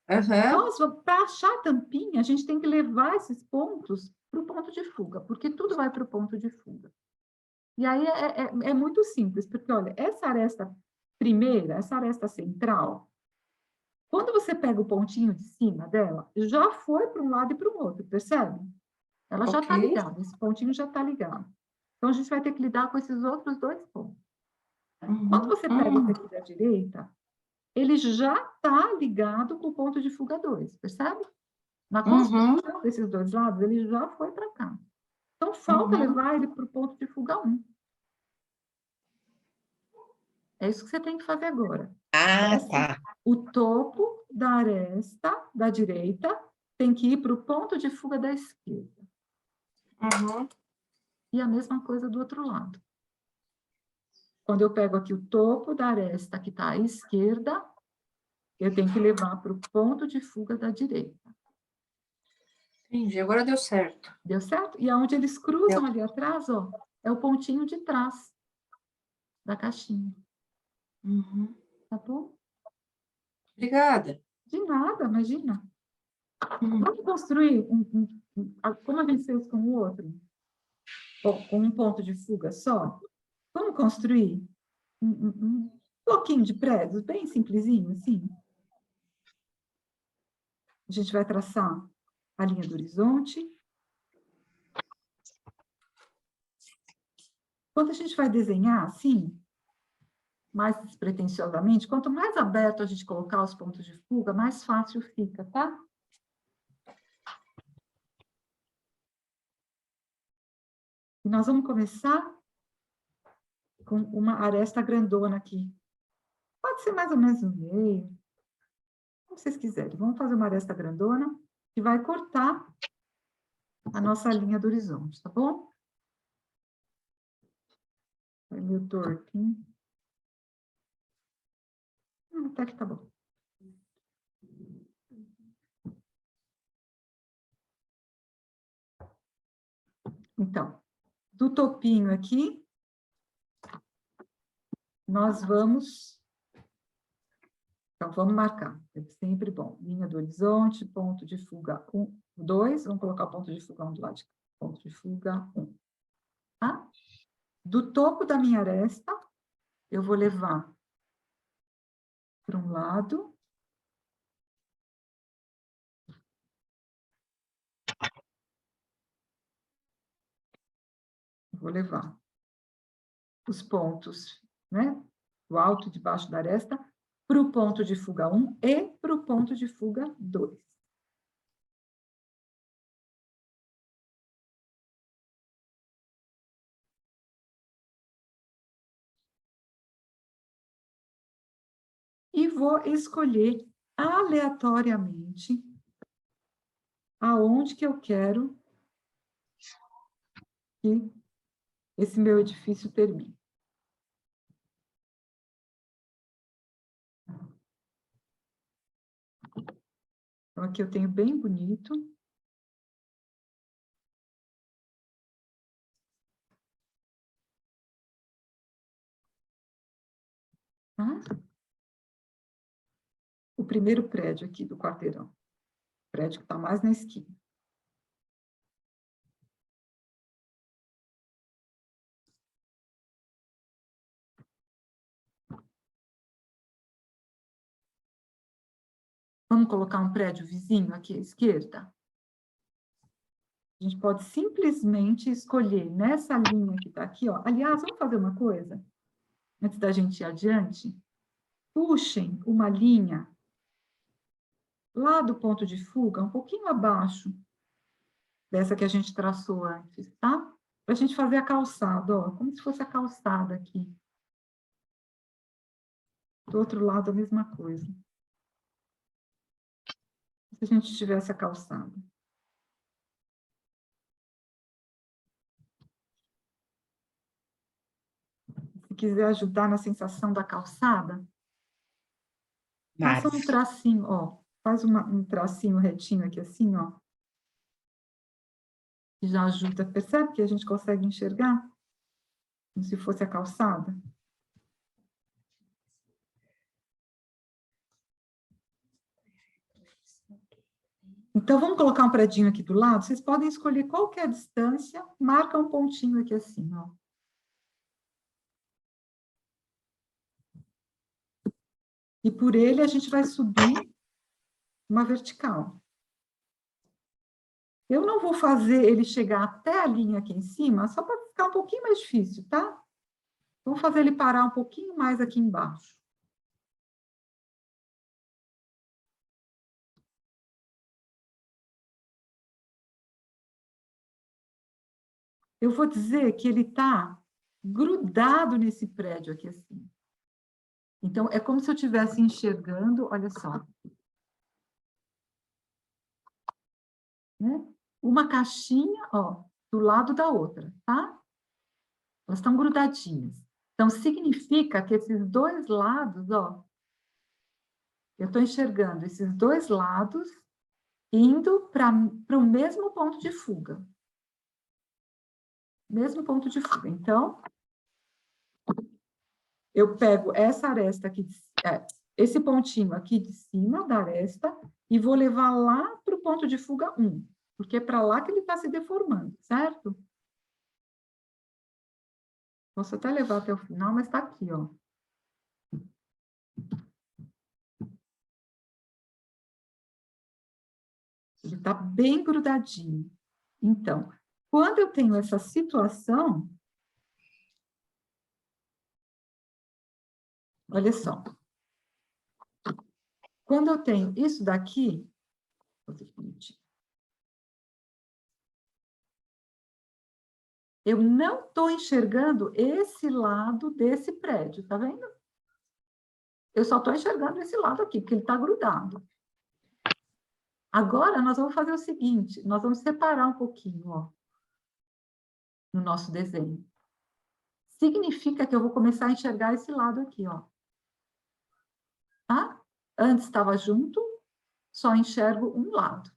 Aham. Nós, para achar a tampinha, a gente tem que levar esses pontos para o ponto de fuga, porque tudo vai para o ponto de fuga. E aí é muito simples, porque, olha, essa aresta primeira, essa aresta central, Quando você pega o pontinho de cima dela, já foi para um lado e para o outro, percebe? Ela já está Ok. ligada, esse pontinho já está ligado. Então, a gente vai ter que lidar com esses outros dois pontos. Quando você pega esse aqui da direita, ele já está ligado com o ponto de fuga 2, percebe? Na construção desses dois lados, ele já foi para cá. Então, falta levar ele para o ponto de fuga 1. É isso que você tem que fazer agora. Ah, tá. O topo da aresta da direita tem que ir para o ponto de fuga da esquerda. E a mesma coisa do outro lado. Quando eu pego aqui o topo da aresta que está à esquerda, eu tenho que levar para o ponto de fuga da direita. Entendi, agora deu certo. Deu certo? E aonde eles cruzam ali atrás, ó, é o pontinho de trás da caixinha. Tá bom? Obrigada. De nada, imagina. Vamos construir, como a gente fez com o outro, com um ponto de fuga só, vamos construir um bloquinho de prédios, bem simplesinho, assim. A gente vai traçar a linha do horizonte. Quando a gente vai desenhar, assim, mais despretensiosamente, quanto mais aberto a gente colocar os pontos de fuga, mais fácil fica, tá? E nós vamos começar com uma aresta grandona aqui. Pode ser mais ou menos no meio, como vocês quiserem. Vamos fazer uma aresta grandona que vai cortar a nossa linha do horizonte, tá bom? Vai meio tortinho. Até que tá bom. Então, do topinho aqui, nós vamos... Então, vamos marcar. É sempre bom. Linha do horizonte, ponto de fuga 1, 2. Vamos colocar o ponto de fuga 1 do lado de cá. Ponto de fuga 1. Tá? Do topo da minha aresta, eu vou levar para um lado. Vou levar os pontos, né? O alto e debaixo da aresta, para o ponto de fuga 1 e para o ponto de fuga 2. E vou escolher aleatoriamente aonde que eu quero que esse meu edifício termine. Então, aqui eu tenho bem bonito. Tá? O primeiro prédio aqui do quarteirão. O prédio que está mais na esquina. Vamos colocar um prédio vizinho aqui à esquerda? A gente pode simplesmente escolher nessa linha que está aqui, ó. Aliás, vamos fazer uma coisa? Antes da gente ir adiante, puxem uma linha lá do ponto de fuga, um pouquinho abaixo dessa que a gente traçou antes, tá? Para a gente fazer a calçada, ó, como se fosse a calçada aqui. Do outro lado, a mesma coisa. Se a gente tivesse a calçada. Se quiser ajudar na sensação da calçada, faça um tracinho, ó. Faz um tracinho retinho aqui assim, ó. Que já ajuda. Percebe que a gente consegue enxergar? Como se fosse a calçada. Então, vamos colocar um predinho aqui do lado. Vocês podem escolher qual que é a distância. Marca um pontinho aqui assim, ó. E por ele a gente vai subir uma vertical. Eu não vou fazer ele chegar até a linha aqui em cima, só para ficar um pouquinho mais difícil, tá? Vou fazer ele parar um pouquinho mais aqui embaixo. Eu vou dizer que ele está grudado nesse prédio aqui, assim. Então, é como se eu estivesse enxergando, olha só. Né? Uma caixinha, ó, do lado da outra, tá? Elas estão grudadinhas. Então, significa que esses dois lados, ó, eu estou enxergando esses dois lados indo para o mesmo ponto de fuga. Mesmo ponto de fuga. Então, eu pego essa aresta aqui, esse pontinho aqui de cima da aresta e vou levar lá para o ponto de fuga 1, porque é para lá que ele está se deformando, certo? Posso até levar até o final, mas está aqui, ó. Ele está bem grudadinho. Então, quando eu tenho essa situação, olha só. Quando eu tenho isso daqui, eu não estou enxergando esse lado desse prédio, tá vendo? Eu só estou enxergando esse lado aqui, porque ele está grudado. Agora, nós vamos fazer o seguinte, nós vamos separar um pouquinho, ó, no nosso desenho. Significa que eu vou começar a enxergar esse lado aqui, ó. Tá? Antes estava junto, só enxergo um lado.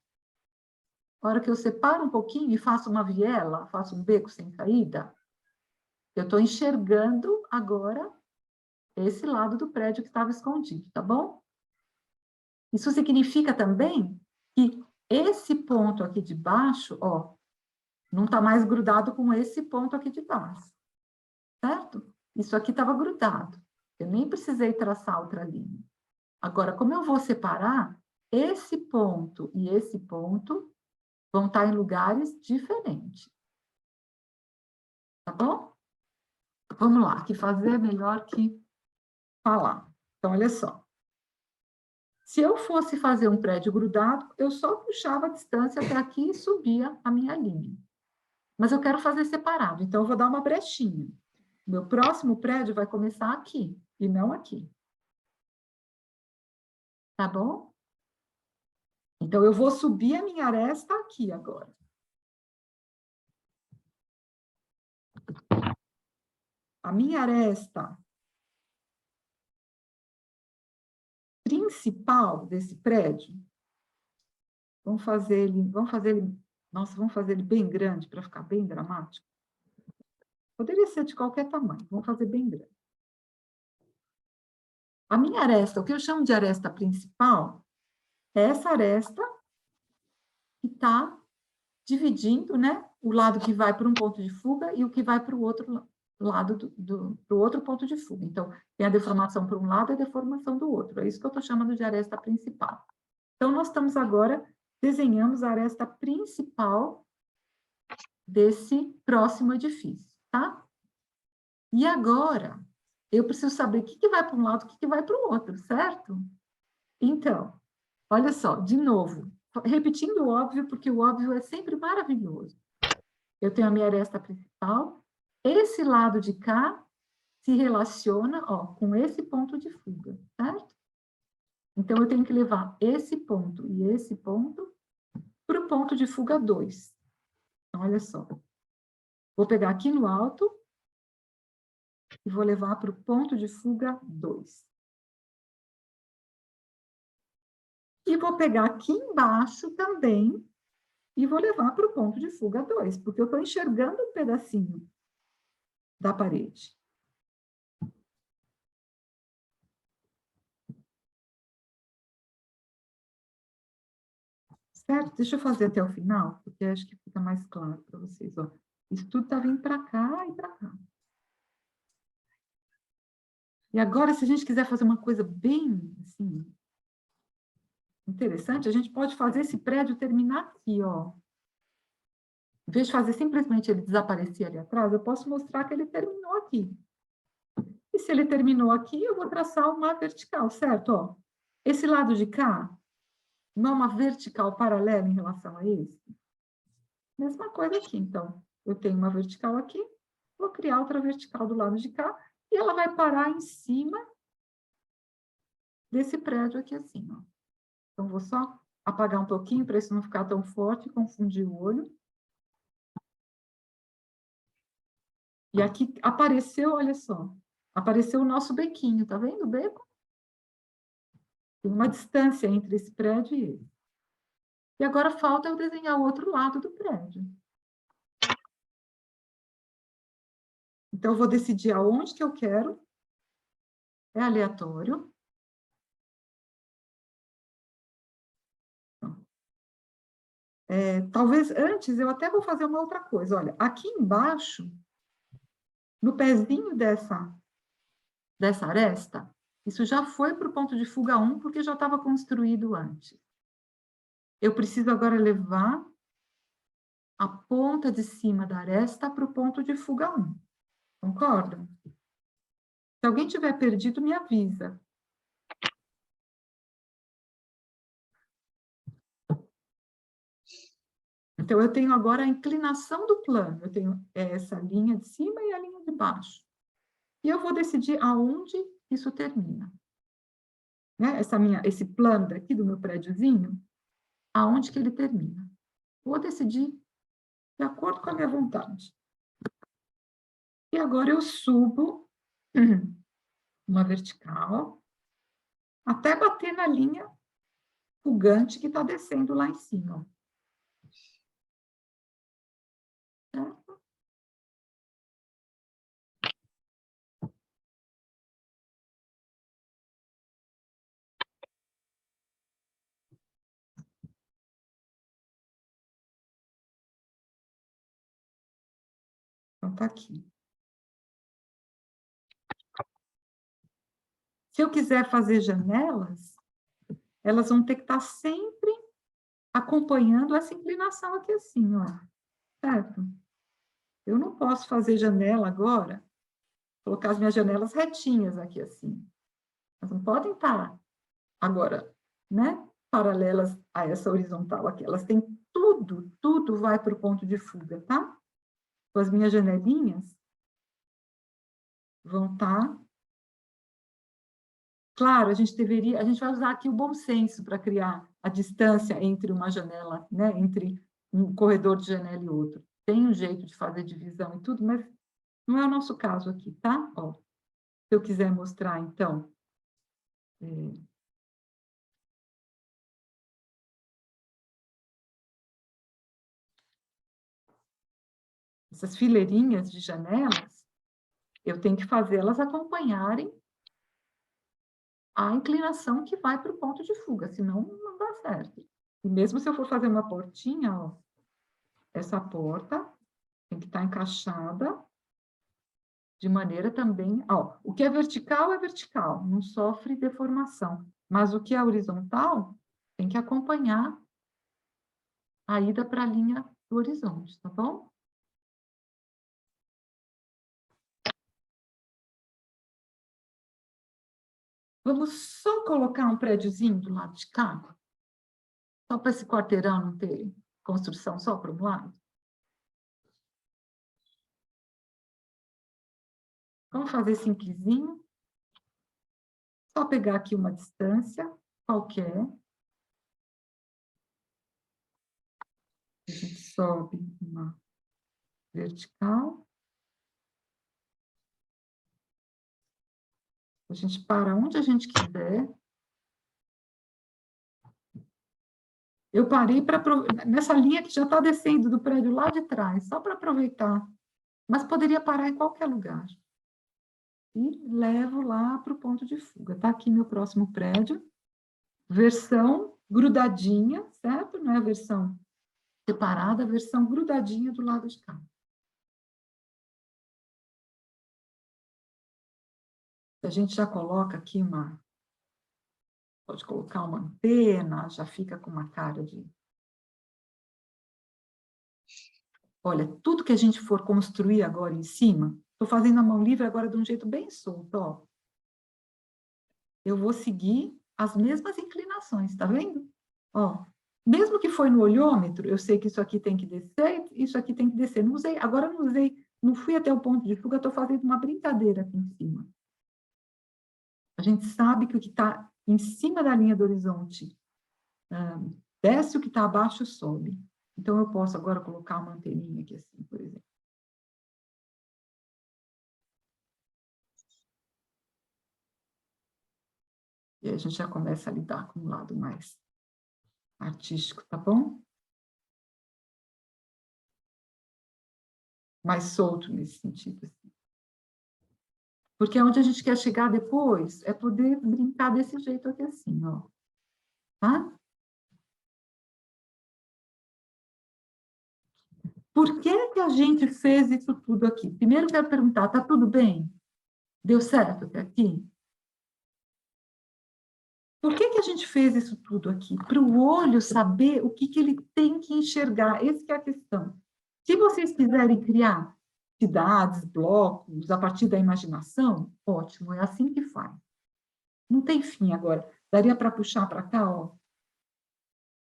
A hora que eu separo um pouquinho e faço uma viela, faço um beco sem saída, eu estou enxergando agora esse lado do prédio que estava escondido, tá bom? Isso significa também que esse ponto aqui de baixo, ó, não está mais grudado com esse ponto aqui de baixo, certo? Isso aqui estava grudado. Eu nem precisei traçar outra linha. Agora, como eu vou separar, esse ponto e esse ponto vão estar em lugares diferentes. Tá bom? Vamos lá, que fazer é melhor que falar. Então, olha só. Se eu fosse fazer um prédio grudado, eu só puxava a distância até aqui e subia a minha linha. Mas eu quero fazer separado, então eu vou dar uma brechinha. Meu próximo prédio vai começar aqui, e não aqui. Tá bom? Então, eu vou subir a minha aresta aqui agora. A minha aresta principal desse prédio, vamos fazer ele, nossa, vamos fazer ele bem grande para ficar bem dramático. Poderia ser de qualquer tamanho, vamos fazer bem grande. A minha aresta, o que eu chamo de aresta principal, é essa aresta que está dividindo, né, o lado que vai para um ponto de fuga e o que vai para o outro lado do outro ponto de fuga. Então, tem a deformação para um lado e a deformação do outro. É isso que eu estou chamando de aresta principal. Então, nós estamos agora, desenhamos a aresta principal desse próximo edifício, tá? E agora, eu preciso saber o que vai para um lado, o que vai para o outro, certo? Então, olha só, de novo, repetindo o óbvio, porque o óbvio é sempre maravilhoso. Eu tenho a minha aresta principal, esse lado de cá se relaciona, ó, com esse ponto de fuga, certo? Então, eu tenho que levar esse ponto e esse ponto para o ponto de fuga 2. Então, olha só. Vou pegar aqui no alto e vou levar para o ponto de fuga 2. E vou pegar aqui embaixo também e vou levar para o ponto de fuga 2, porque eu estou enxergando um pedacinho da parede. Certo? Deixa eu fazer até o final, porque acho que fica mais claro para vocês. Ó. Isso tudo está vindo para cá e para cá. E agora, se a gente quiser fazer uma coisa bem assim, interessante, a gente pode fazer esse prédio terminar aqui, ó. Em vez de fazer simplesmente ele desaparecer ali atrás, eu posso mostrar que ele terminou aqui. E se ele terminou aqui, eu vou traçar uma vertical, certo? Ó, esse lado de cá não é uma vertical paralela em relação a esse? Mesma coisa aqui, então. Eu tenho uma vertical aqui, vou criar outra vertical do lado de cá, e ela vai parar em cima desse prédio aqui assim, ó. Então, vou só apagar um pouquinho para isso não ficar tão forte e confundir o olho. E aqui apareceu, olha só, apareceu o nosso bequinho, tá vendo o beco? Tem uma distância entre esse prédio e ele. E agora falta eu desenhar o outro lado do prédio. Então, eu vou decidir aonde que eu quero. É aleatório. Talvez antes eu até vou fazer uma outra coisa. Olha, aqui embaixo, no pezinho dessa aresta, isso já foi para o ponto de fuga 1, porque já estava construído antes. Eu preciso agora levar a ponta de cima da aresta para o ponto de fuga 1. Concordam? Se alguém tiver perdido, me avisa. Então, eu tenho agora a inclinação do plano. Eu tenho essa linha de cima e a linha de baixo. E eu vou decidir aonde isso termina. Né? Esse plano daqui do meu prédiozinho, aonde que ele termina. Vou decidir de acordo com a minha vontade. E agora eu subo uma vertical até bater na linha fugante que está descendo lá em cima. Certo? Então, está aqui. Se eu quiser fazer janelas, elas vão ter que estar sempre acompanhando essa inclinação aqui assim, ó. Certo? Eu não posso fazer janela agora, colocar as minhas janelas retinhas aqui assim. Elas não podem estar agora, né? Paralelas a essa horizontal aqui. Elas têm tudo vai para o ponto de fuga, tá? Então, as minhas janelinhas vão estar... Claro, a gente vai usar aqui o bom senso para criar a distância entre uma janela, né? Entre um corredor de janela e outro. Tem um jeito de fazer divisão e tudo, mas não é o nosso caso aqui, tá? Ó, se eu quiser mostrar, então... essas fileirinhas de janelas, eu tenho que fazê-las acompanharem a inclinação que vai para o ponto de fuga, senão não dá certo. E mesmo se eu for fazer uma portinha, ó, essa porta tem que estar encaixada de maneira também... Ó, o que é vertical, não sofre deformação. Mas o que é horizontal tem que acompanhar a ida para a linha do horizonte, tá bom? Vamos só colocar um prédiozinho do lado de cá? Só para esse quarteirão não ter construção só para um lado? Vamos fazer simplesinho. Só pegar aqui uma distância qualquer. A gente sobe uma vertical. A gente para onde a gente quiser. Eu parei nessa linha que já está descendo do prédio lá de trás, só para aproveitar. Mas poderia parar em qualquer lugar. E levo lá para o ponto de fuga. Está aqui meu próximo prédio. Versão grudadinha, certo? Não é a versão separada, a versão grudadinha do lado de cá. A gente já coloca aqui Pode colocar uma antena, já fica com uma cara de... Olha, tudo que a gente for construir agora em cima, estou fazendo a mão livre agora de um jeito bem solto, ó. Eu vou seguir as mesmas inclinações, tá vendo? Ó, mesmo que foi no olhômetro, eu sei que isso aqui tem que descer, isso aqui tem que descer. Não usei, agora não usei, não fui até o ponto de fuga, estou fazendo uma brincadeira aqui em cima. A gente sabe que o que está em cima da linha do horizonte desce, o que está abaixo sobe. Então, eu posso agora colocar uma anteninha aqui assim, por exemplo. E aí a gente já começa a lidar com um lado mais artístico, tá bom? Mais solto nesse sentido. Assim. Porque onde a gente quer chegar depois é poder brincar desse jeito aqui assim, ó. Tá? Por que a gente fez isso tudo aqui? Primeiro, eu quero perguntar, tá tudo bem? Deu certo até aqui? Por que a gente fez isso tudo aqui? Para o olho saber o que ele tem que enxergar. Essa que é a questão. Se vocês quiserem criar cidades, blocos, a partir da imaginação, ótimo, é assim que faz. Não tem fim agora. Daria para puxar para cá, ó,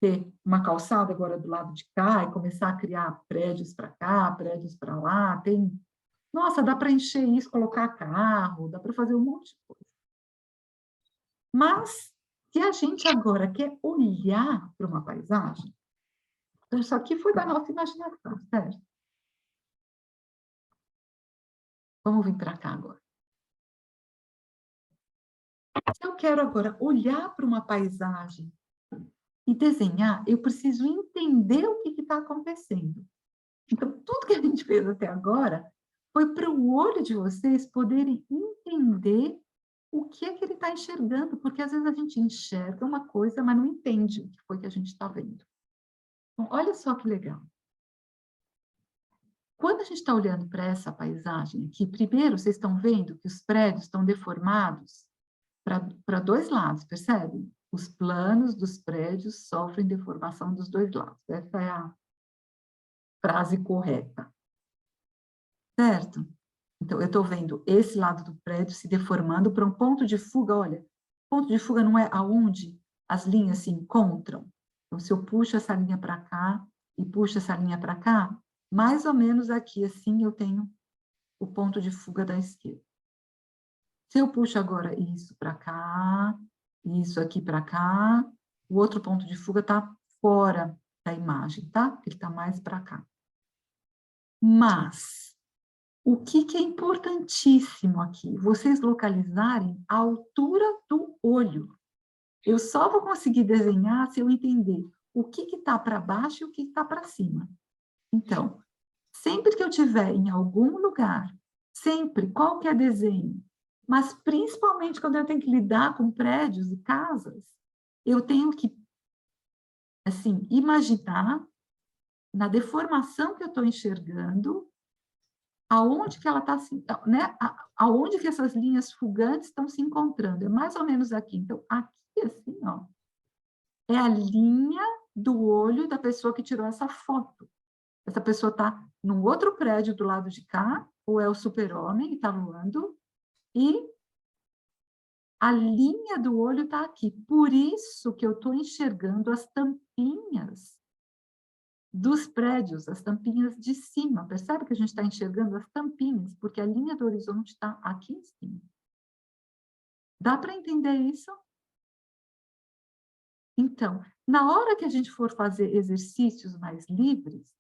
ter uma calçada agora do lado de cá e começar a criar prédios para cá, prédios para lá. Tem... Nossa, dá para encher isso, colocar carro, dá para fazer um monte de coisa. Mas, se a gente agora quer olhar para uma paisagem, então isso aqui foi da nossa imaginação, certo? Vamos vir para cá agora. Se eu quero agora olhar para uma paisagem e desenhar, eu preciso entender o que está acontecendo. Então, tudo que a gente fez até agora foi para o olho de vocês poderem entender o que é que ele está enxergando, porque às vezes a gente enxerga uma coisa, mas não entende o que foi que a gente está vendo. Então, olha só que legal. Quando a gente está olhando para essa paisagem aqui, primeiro, vocês estão vendo que os prédios estão deformados para dois lados, percebem? Os planos dos prédios sofrem deformação dos dois lados. Essa é a frase correta. Certo? Então, eu estou vendo esse lado do prédio se deformando para um ponto de fuga. Olha, ponto de fuga não é aonde as linhas se encontram. Então, se eu puxo essa linha para cá e puxo essa linha para cá, mais ou menos aqui, assim, eu tenho o ponto de fuga da esquerda. Se eu puxo agora isso para cá, isso aqui para cá, o outro ponto de fuga está fora da imagem, tá? Ele está mais para cá. Mas, o que é importantíssimo aqui? Vocês localizarem a altura do olho. Eu só vou conseguir desenhar se eu entender o que está para baixo e o que está para cima. Então, sempre que eu estiver em algum lugar, sempre, qualquer desenho, mas principalmente quando eu tenho que lidar com prédios e casas, eu tenho que, assim, imaginar na deformação que eu estou enxergando, aonde que ela está, né? Aonde que essas linhas fugantes estão se encontrando. É mais ou menos aqui. Então, aqui, assim, ó, é a linha do olho da pessoa que tirou essa foto. Essa pessoa está num outro prédio do lado de cá, ou é o super-homem que está voando, e a linha do olho está aqui. Por isso que eu estou enxergando as tampinhas dos prédios, as tampinhas de cima. Percebe que a gente está enxergando as tampinhas, porque a linha do horizonte está aqui em cima. Dá para entender isso? Então, na hora que a gente for fazer exercícios mais livres,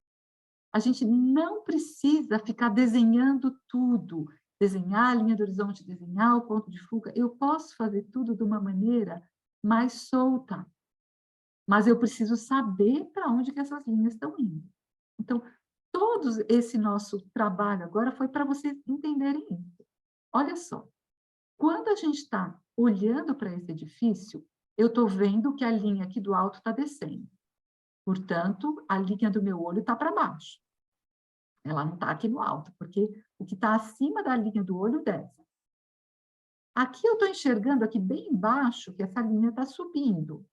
a gente não precisa ficar desenhando tudo, desenhar a linha do horizonte, desenhar o ponto de fuga. Eu posso fazer tudo de uma maneira mais solta, mas eu preciso saber para onde que essas linhas estão indo. Então, todo esse nosso trabalho agora foi para vocês entenderem isso. Olha só, quando a gente está olhando para esse edifício, eu estou vendo que a linha aqui do alto está descendo. Portanto, a linha do meu olho está para baixo. Ela não está aqui no alto, porque o que está acima da linha do olho desce. Aqui eu estou enxergando aqui bem embaixo que essa linha está subindo.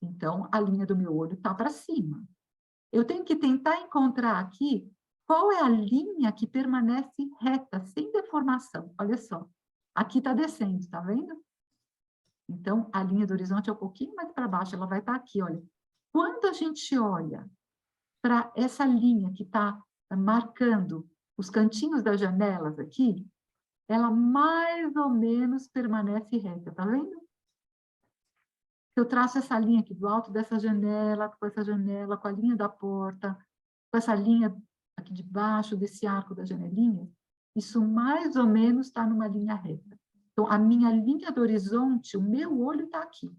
Então, a linha do meu olho está para cima. Eu tenho que tentar encontrar aqui qual é a linha que permanece reta, sem deformação. Olha só, aqui está descendo, tá vendo? Então, a linha do horizonte é um pouquinho mais para baixo, ela vai estar aqui, olha. Quando a gente olha para essa linha que está marcando os cantinhos das janelas aqui, ela mais ou menos permanece reta, tá vendo? Eu traço essa linha aqui do alto dessa janela, com essa janela, com a linha da porta, com essa linha aqui de baixo desse arco da janelinha, isso mais ou menos está numa linha reta. Então, a minha linha do horizonte, o meu olho está aqui.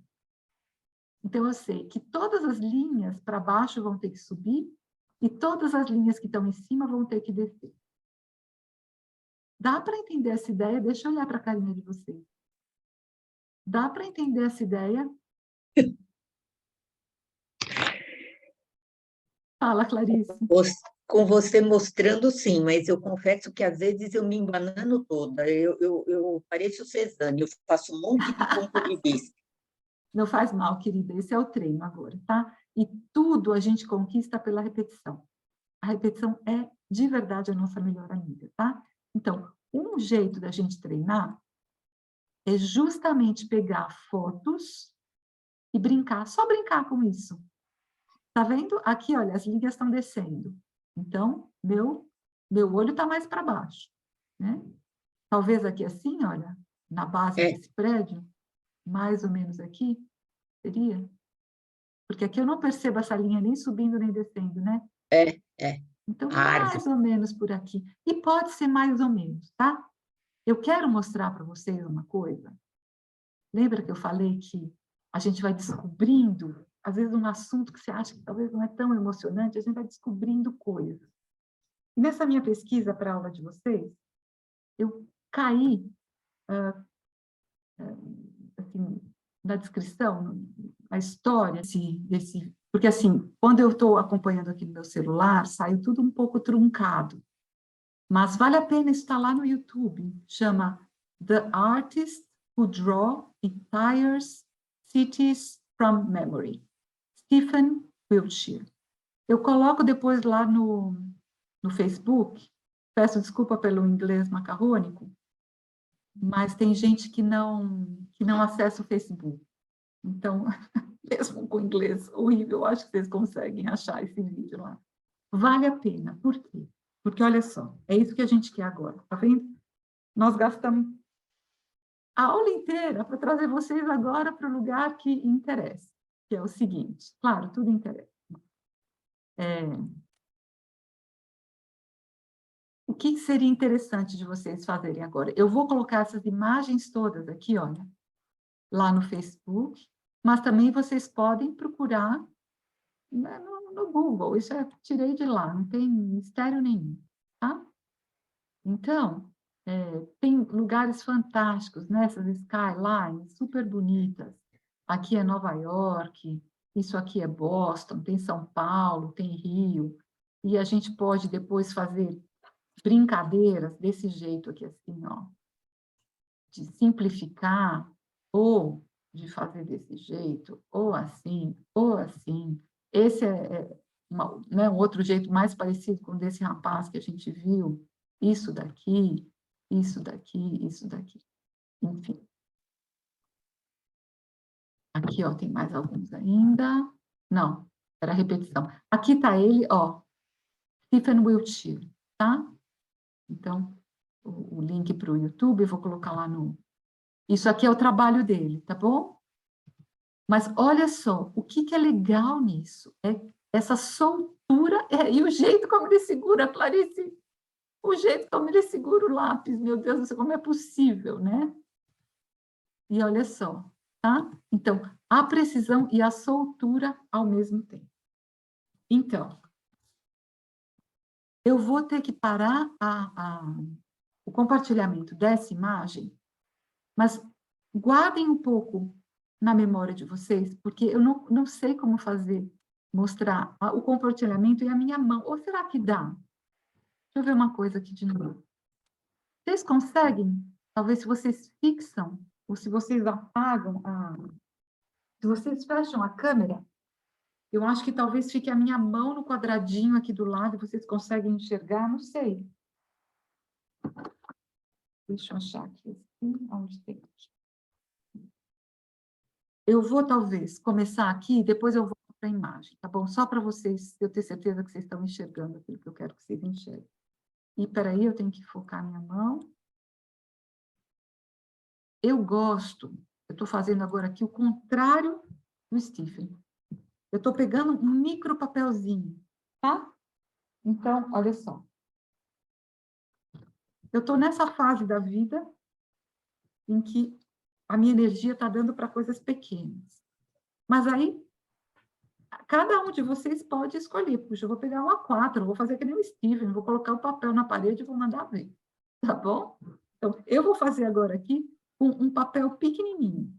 Então, eu sei que todas as linhas para baixo vão ter que subir e todas as linhas que estão em cima vão ter que descer. Dá para entender essa ideia? Deixa eu olhar para a carinha de vocês. Dá para entender essa ideia? Fala, Clarice. Com você mostrando, sim, mas eu confesso que às vezes eu me embanano toda. Eu pareço Cezanne, eu faço um monte de ponto de vista. Não faz mal, querida, esse é o treino agora, tá? E tudo a gente conquista pela repetição. A repetição é, de verdade, a nossa melhor amiga, tá? Então, um jeito da gente treinar é justamente pegar fotos e brincar, só brincar com isso. Tá vendo? Aqui, olha, as linhas estão descendo. Então, meu olho está mais para baixo, né? Talvez aqui assim, olha, na base desse prédio, mais ou menos aqui, seria? Porque aqui eu não percebo essa linha nem subindo nem descendo, né? Então, mais ou menos por aqui. E pode ser mais ou menos, tá? Eu quero mostrar para vocês uma coisa. Lembra que eu falei que a gente vai descobrindo, às vezes um assunto que você acha que talvez não é tão emocionante, a gente vai descobrindo coisas. E nessa minha pesquisa para a aula de vocês, eu caí assim, na descrição, na história porque assim, quando eu estou acompanhando aqui no meu celular, saiu tudo um pouco truncado. Mas vale a pena estar lá no YouTube. Chama The Artist Who Draw Entire Cities from Memory. Stephen Wiltshire. Eu coloco depois lá no Facebook. Peço desculpa pelo inglês macarrônico, mas tem gente que não acessa o Facebook. Então, mesmo com inglês horrível, acho que vocês conseguem achar esse vídeo lá. Vale a pena. Por quê? Porque, olha só, é isso que a gente quer agora, tá vendo? Nós gastamos a aula inteira para trazer vocês agora para o lugar que interessa, que é o seguinte. Claro, tudo interessa. O que seria interessante de vocês fazerem agora? Eu vou colocar essas imagens todas aqui, olha, lá no Facebook, mas também vocês podem procurar, né, no Google. Isso eu tirei de lá, não tem mistério nenhum, tá? Então, tem lugares fantásticos, né? Essas skylines super bonitas. Aqui é Nova York, isso aqui é Boston, tem São Paulo, tem Rio. E a gente pode depois fazer brincadeiras desse jeito aqui, assim, ó. De simplificar, ou de fazer desse jeito, ou assim, ou assim. Esse né, um outro jeito mais parecido com o desse rapaz que a gente viu. Isso daqui, isso daqui, isso daqui. Enfim. Aqui, ó, tem mais alguns ainda. Não, era repetição. Aqui está ele, ó, Stephen Wiltshire, tá? Então, o link para o YouTube, vou colocar lá no... Isso aqui é o trabalho dele, tá bom? Mas olha só, o que é legal nisso? É essa soltura e o jeito como ele segura, Clarice, o jeito como ele segura o lápis, meu Deus do céu, como é possível, né? E olha só, tá? Então, a precisão e a soltura ao mesmo tempo. Então, eu vou ter que parar o compartilhamento dessa imagem, mas guardem um pouco na memória de vocês, porque eu não sei como fazer, mostrar o compartilhamento e a minha mão. Ou será que dá? Deixa eu ver uma coisa aqui de novo. Vocês conseguem talvez se vocês fixam, ou se vocês apagam, se vocês fecham a câmera, eu acho que talvez fique a minha mão no quadradinho aqui do lado, e vocês conseguem enxergar, não sei. Deixa eu achar aqui, assim, onde tem aqui. Eu vou, talvez, começar aqui, depois eu volto para a imagem, tá bom? Só para vocês, eu ter certeza que vocês estão enxergando aquilo que eu quero que vocês enxerguem. E, peraí, eu tenho que focar minha mão. Eu estou fazendo agora aqui o contrário do Stephen. Eu estou pegando um micro papelzinho, tá? Então, olha só. Eu estou nessa fase da vida em que a minha energia está dando para coisas pequenas. Mas aí, cada um de vocês pode escolher. Puxa, eu vou pegar um A4, eu vou fazer que nem o Stephen, vou colocar o papel na parede e vou mandar ver. Tá bom? Então, eu vou fazer agora aqui um papel pequenininho.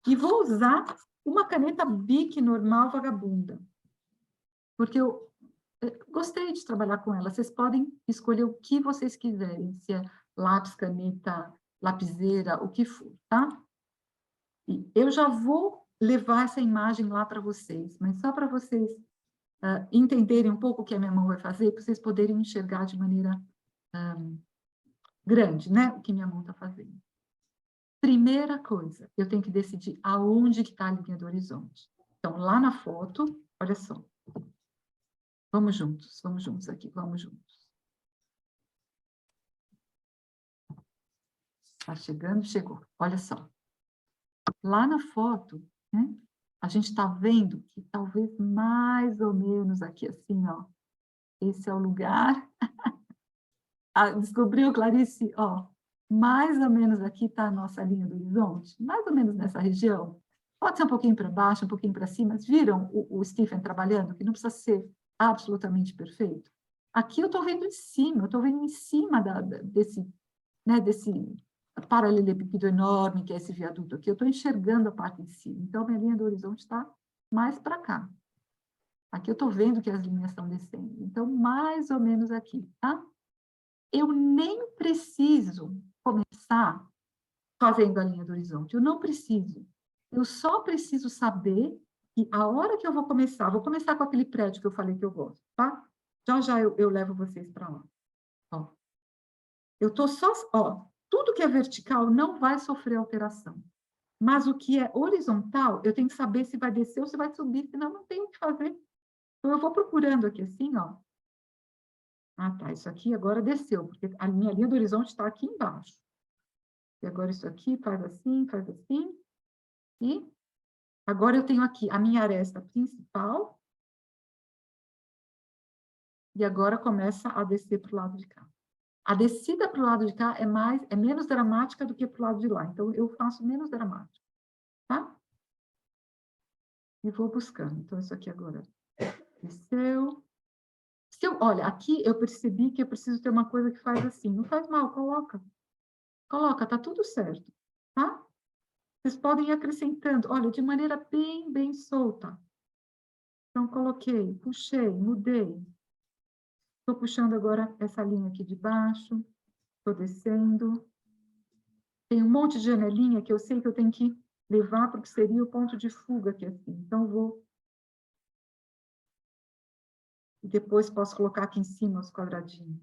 E vou usar uma caneta Bic normal vagabunda. Porque eu gostei de trabalhar com ela. Vocês podem escolher o que vocês quiserem, se é lápis, caneta, lapiseira, o que for, tá? E eu já vou levar essa imagem lá para vocês, mas só para vocês entenderem um pouco o que a minha mão vai fazer, para vocês poderem enxergar de maneira grande, né? O que minha mão está fazendo. Primeira coisa, eu tenho que decidir aonde que está a linha do horizonte. Então, lá na foto, olha só. Vamos juntos aqui, vamos juntos. Está chegando, chegou. Olha só. Lá na foto, né, a gente está vendo que talvez mais ou menos aqui assim, ó. Esse é o lugar. Descobriu, Clarice? Ó, mais ou menos aqui está a nossa linha do horizonte, mais ou menos nessa região. Pode ser um pouquinho para baixo, um pouquinho para cima. Viram o Stephen trabalhando, que não precisa ser absolutamente perfeito? Aqui eu estou vendo em cima, eu estou vendo em cima desse paralelepípedo enorme que é esse viaduto aqui. Eu estou enxergando a parte de cima. Então, minha linha do horizonte está mais para cá. Aqui eu estou vendo que as linhas estão descendo. Então, mais ou menos aqui, tá? Eu nem preciso começar fazendo a linha do horizonte. Eu não preciso. Eu só preciso saber que a hora que eu vou começar com aquele prédio que eu falei que eu gosto, tá? Já eu levo vocês para lá. Ó. Eu estou só... Ó, tudo que é vertical não vai sofrer alteração. Mas o que é horizontal, eu tenho que saber se vai descer ou se vai subir, senão não tenho o que fazer. Então, eu vou procurando aqui assim, ó. Ah, tá, isso aqui agora desceu, porque a minha linha do horizonte está aqui embaixo. E agora isso aqui faz assim, e agora eu tenho aqui a minha aresta principal, e agora começa a descer para o lado de cá. A descida para o lado de cá é menos dramática do que para o lado de lá, então eu faço menos dramático, tá? E vou buscando. Então, isso aqui agora desceu. Olha, aqui eu percebi que eu preciso ter uma coisa que faz assim. Não faz mal, coloca. Coloca, tá tudo certo, tá? Vocês podem ir acrescentando, olha, de maneira bem solta. Então, coloquei, puxei, mudei. Estou puxando agora essa linha aqui de baixo. Estou descendo. Tem um monte de janelinha que eu sei que eu tenho que levar porque seria o ponto de fuga aqui assim. Então, vou... E depois posso colocar aqui em cima os quadradinhos.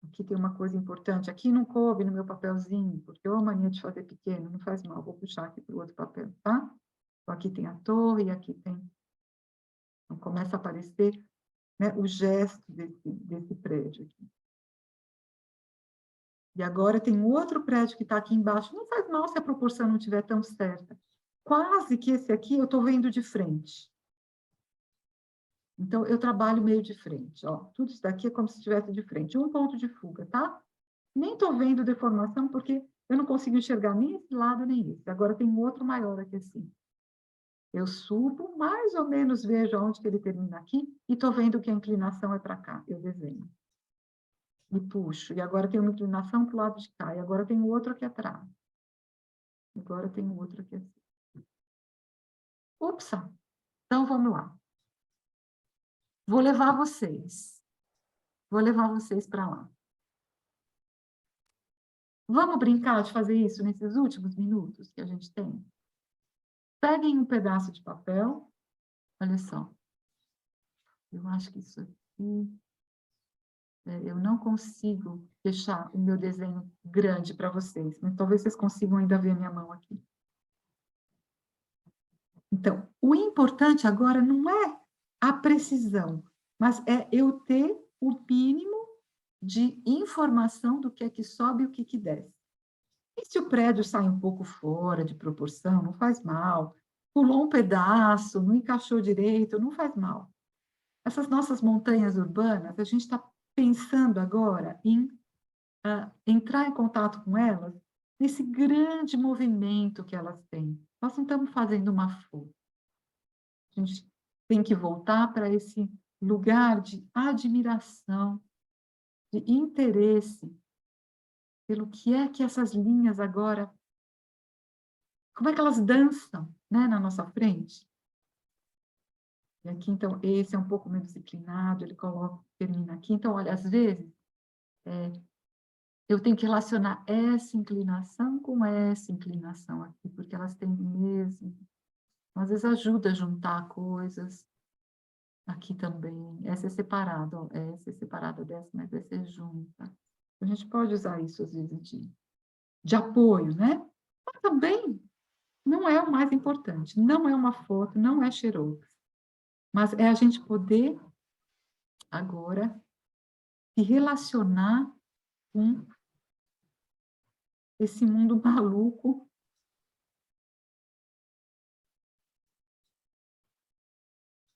Aqui tem uma coisa importante. Aqui não coube no meu papelzinho, porque eu amo a mania de fazer pequeno. Não faz mal, vou puxar aqui para o outro papel, tá? Então, aqui tem a torre e aqui tem... Então, começa a aparecer, né, o gesto desse prédio aqui. E agora tem um outro prédio que está aqui embaixo. Não faz mal se a proporção não estiver tão certa. Quase que esse aqui eu estou vendo de frente. Então, eu trabalho meio de frente. Ó. Tudo isso daqui é como se estivesse de frente. Um ponto de fuga, tá? Nem estou vendo deformação, porque eu não consigo enxergar nem esse lado, nem esse. Agora tem um outro maior aqui assim. Eu subo, mais ou menos vejo aonde que ele termina aqui, e estou vendo que a inclinação é para cá. Eu desenho. E puxo. E agora tem uma inclinação para o lado de cá. E agora tem outro aqui atrás. Agora tem outro aqui assim. Ups! Então, vamos lá. Vou levar vocês para lá. Vamos brincar de fazer isso nesses últimos minutos que a gente tem? Peguem um pedaço de papel, olha só. Eu acho que isso aqui... eu não consigo deixar o meu desenho grande para vocês, mas talvez vocês consigam ainda ver a minha mão aqui. Então, o importante agora não é a precisão, mas é eu ter o mínimo de informação do que é que sobe e o que que desce. E se o prédio sai um pouco fora de proporção, não faz mal. Pulou um pedaço, não encaixou direito, não faz mal. Essas nossas montanhas urbanas, a gente está pensando agora em entrar em contato com elas nesse grande movimento que elas têm. Nós não estamos fazendo uma foto. A gente tem que voltar para esse lugar de admiração, de interesse pelo que é que essas linhas agora, como é que elas dançam, né, na nossa frente. E aqui, então, esse é um pouco menos inclinado, ele coloca, termina aqui. Então, olha, às vezes, eu tenho que relacionar essa inclinação com essa inclinação aqui, porque elas têm o mesmo. Às vezes ajuda a juntar coisas. Aqui também, essa é separada, ó, essa é separada dessa, mas essa é junta. A gente pode usar isso, às vezes, de apoio, né? Mas também não é o mais importante, não é uma foto, não é xerox, mas é a gente poder, agora, se relacionar com esse mundo maluco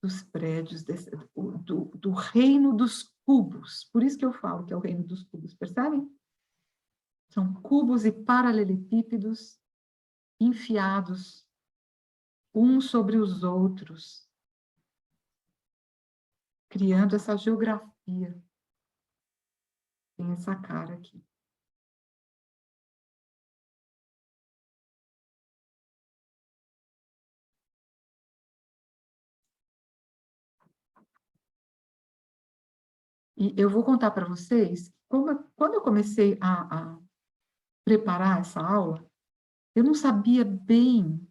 dos prédios, do reino dos cubos. Por isso que eu falo que é o reino dos cubos, percebem? São cubos e paralelepípedos enfiados uns sobre os outros, criando essa geografia. Tem essa cara aqui. E eu vou contar para vocês, quando eu comecei a preparar essa aula, eu não sabia bem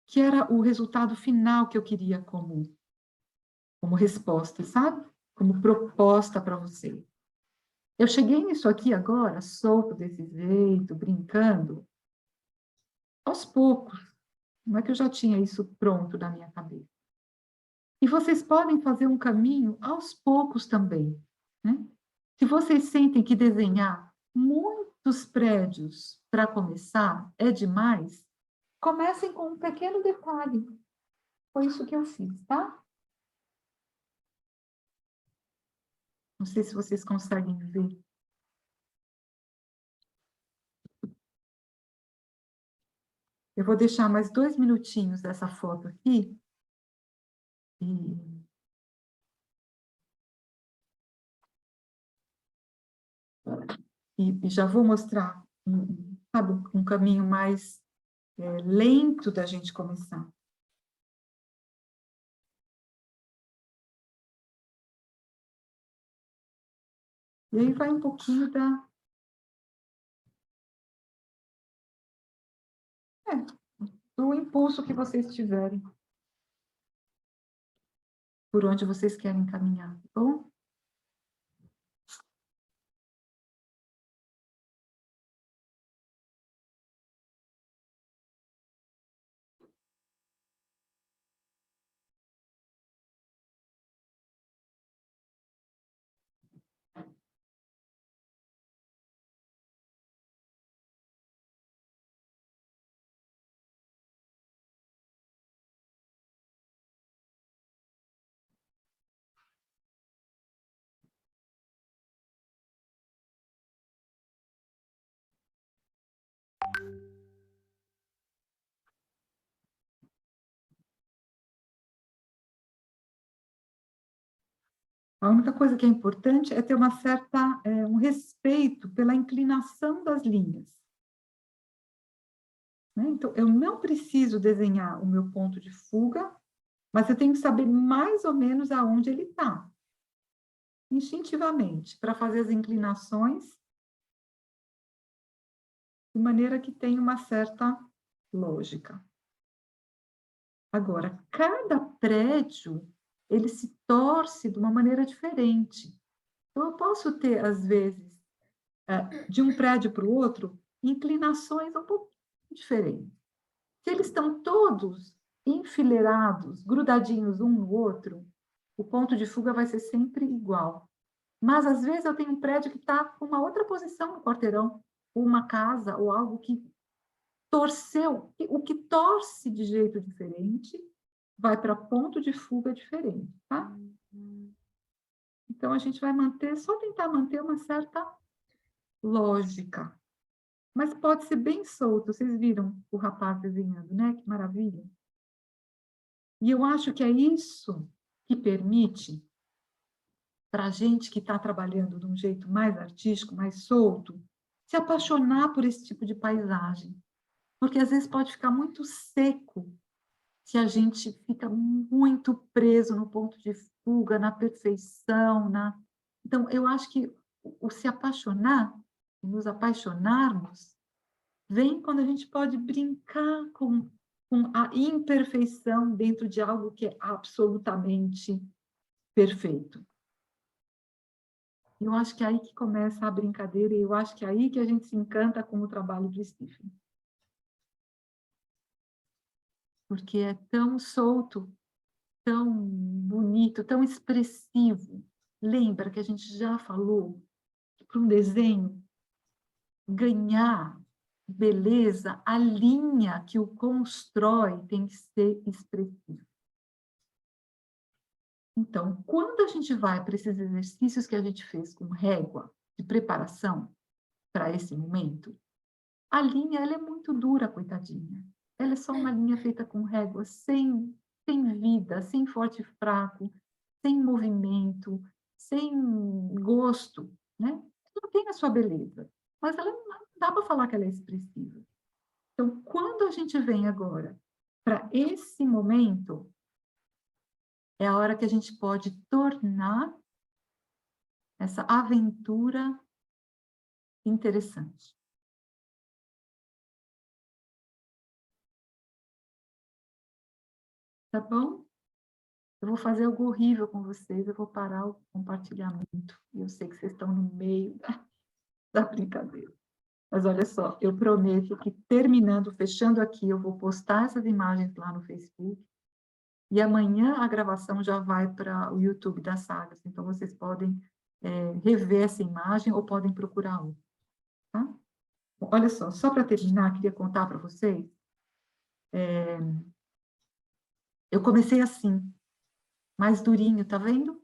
que era o resultado final que eu queria como resposta, sabe? Como proposta para vocês. Eu cheguei nisso aqui agora, solto desse jeito, brincando, aos poucos. Não é que eu já tinha isso pronto na minha cabeça. E vocês podem fazer um caminho aos poucos também, né? Se vocês sentem que desenhar muitos prédios para começar é demais, comecem com um pequeno detalhe. Foi isso que eu fiz, tá? Não sei se vocês conseguem ver. Eu vou deixar mais 2 minutinhos dessa foto aqui. E já vou mostrar sabe, um caminho mais lento da gente começar. E aí vai um pouquinho do impulso que vocês tiverem, por onde vocês querem caminhar, tá bom? A única coisa que é importante é ter um respeito pela inclinação das linhas. Né? Então, eu não preciso desenhar o meu ponto de fuga, mas eu tenho que saber mais ou menos aonde ele está. Instintivamente, para fazer as inclinações de maneira que tem uma certa lógica. Agora, cada prédio, ele se torce de uma maneira diferente. Então, eu posso ter, às vezes, de um prédio para o outro, inclinações um pouco diferentes. Se eles estão todos enfileirados, grudadinhos um no outro, o ponto de fuga vai ser sempre igual. Mas, às vezes, eu tenho um prédio que está com uma outra posição no quarteirão, ou uma casa, ou algo que torceu. O que torce de jeito diferente vai para ponto de fuga diferente, tá? Então, a gente vai manter, só tentar manter uma certa lógica. Mas pode ser bem solto. Vocês viram o rapaz desenhando, né? Que maravilha. E eu acho que é isso que permite para a gente que está trabalhando de um jeito mais artístico, mais solto, se apaixonar por esse tipo de paisagem. Porque às vezes pode ficar muito seco se a gente fica muito preso no ponto de fuga, na perfeição, Então, eu acho que o se apaixonar, nos apaixonarmos, vem quando a gente pode brincar com a imperfeição dentro de algo que é absolutamente perfeito. Eu acho que é aí que começa a brincadeira e eu acho que é aí que a gente se encanta com o trabalho do Stephen. Porque é tão solto, tão bonito, tão expressivo. Lembra que a gente já falou que para um desenho ganhar beleza, a linha que o constrói tem que ser expressiva. Então, quando a gente vai para esses exercícios que a gente fez com régua de preparação para esse momento, a linha ela é muito dura, coitadinha. Ela é só uma linha feita com régua, sem vida, sem forte e fraco, sem movimento, sem gosto, né? Ela tem a sua beleza, mas ela não dá para falar que ela é expressiva. Então, quando a gente vem agora para esse momento, é a hora que a gente pode tornar essa aventura interessante. Tá bom? Eu vou fazer algo horrível com vocês, eu vou parar o compartilhamento. Eu sei que vocês estão no meio da brincadeira. Mas olha só, eu prometo que terminando, fechando aqui, eu vou postar essas imagens lá no Facebook. E amanhã a gravação já vai para o YouTube das sagas. Então, vocês podem rever essa imagem ou podem procurar outra. Tá? Olha só para terminar, queria contar para vocês. Eu comecei assim, mais durinho, tá vendo?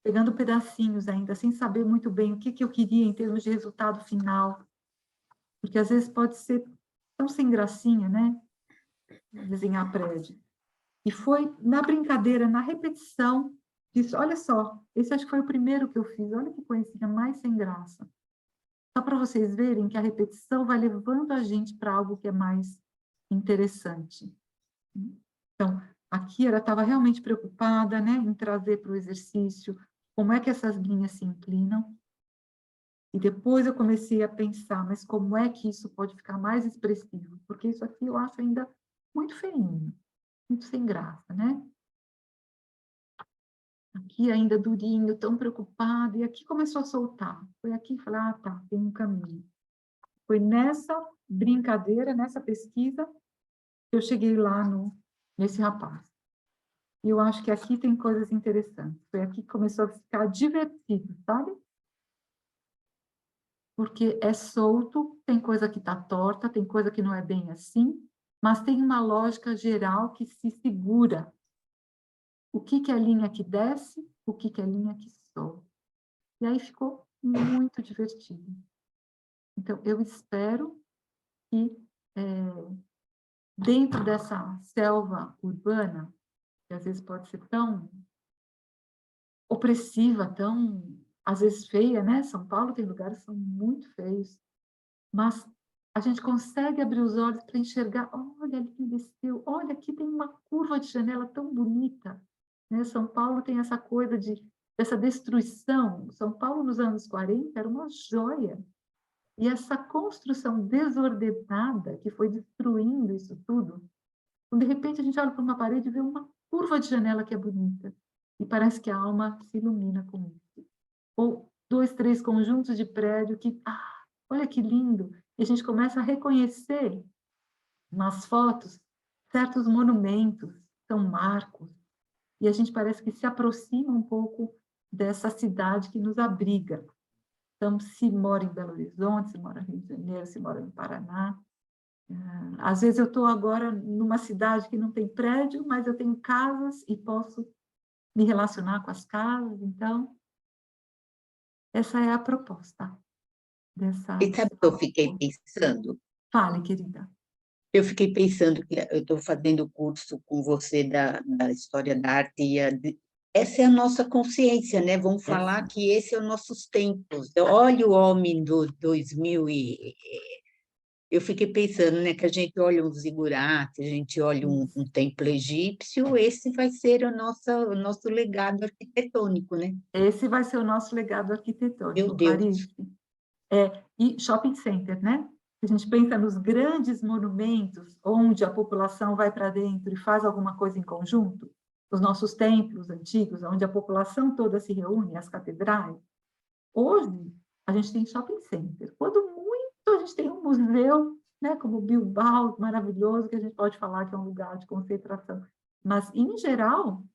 Pegando pedacinhos ainda, sem saber muito bem o que eu queria em termos de resultado final. Porque às vezes pode ser tão sem gracinha, né? Desenhar prédio. E foi na brincadeira, na repetição disso. Olha só, esse acho que foi o primeiro que eu fiz. Olha que coisinha mais sem graça. Só para vocês verem que a repetição vai levando a gente para algo que é mais interessante. Então, aqui ela estava realmente preocupada, né, em trazer para o exercício como é que essas linhas se inclinam. E depois eu comecei a pensar, mas como é que isso pode ficar mais expressivo? Porque isso aqui eu acho ainda muito feinho, muito sem graça, né? Aqui ainda durinho, tão preocupado, e aqui começou a soltar. Foi aqui que falei, tá, tem um caminho. Foi nessa brincadeira, nessa pesquisa, que eu cheguei lá nesse rapaz. E eu acho que aqui tem coisas interessantes. Foi aqui que começou a ficar divertido, sabe? Porque é solto, tem coisa que está torta, tem coisa que não é bem assim, mas tem uma lógica geral que se segura. O que é a linha que desce, o que é a linha que sobe. E aí ficou muito divertido. Então, eu espero que, dentro dessa selva urbana, que às vezes pode ser tão opressiva, tão, às vezes, feia, né? São Paulo tem lugares que são muito feios, mas a gente consegue abrir os olhos para enxergar, olha ali desceu, olha aqui tem uma curva de janela tão bonita, né? São Paulo tem essa coisa dessa destruição. São Paulo nos anos 40 era uma joia. E essa construção desordenada que foi destruindo isso tudo, quando de repente a gente olha para uma parede e vê uma curva de janela que é bonita, e parece que a alma se ilumina com isso. Ou 2, 3 conjuntos de prédio que, olha que lindo! E a gente começa a reconhecer nas fotos certos monumentos, são marcos, e a gente parece que se aproxima um pouco dessa cidade que nos abriga. Então, se mora em Belo Horizonte, se mora no Rio de Janeiro, se mora no Paraná. Às vezes eu estou agora numa cidade que não tem prédio, mas eu tenho casas e posso me relacionar com as casas. Então, essa é a proposta dessa... E sabe o que eu fiquei pensando? Fale, querida. Eu fiquei pensando que eu estou fazendo curso com você da História da Arte essa é a nossa consciência, né? Vamos falar que esse é os nossos tempos. Olha o homem do 2000 e... Eu fiquei pensando, né, que a gente olha um zigurate, a gente olha um templo egípcio, esse vai ser o nosso legado arquitetônico, né? Esse vai ser o nosso legado Meu arquitetônico, Deus. Clarice. E shopping center, né? A gente pensa nos grandes monumentos onde a população vai para dentro e faz alguma coisa em conjunto, os nossos templos antigos, onde a população toda se reúne, as catedrais. Hoje, a gente tem shopping center. Quando muito, a gente tem um museu, né, como Bilbao, maravilhoso, que a gente pode falar que é um lugar de concentração. Mas, em geral,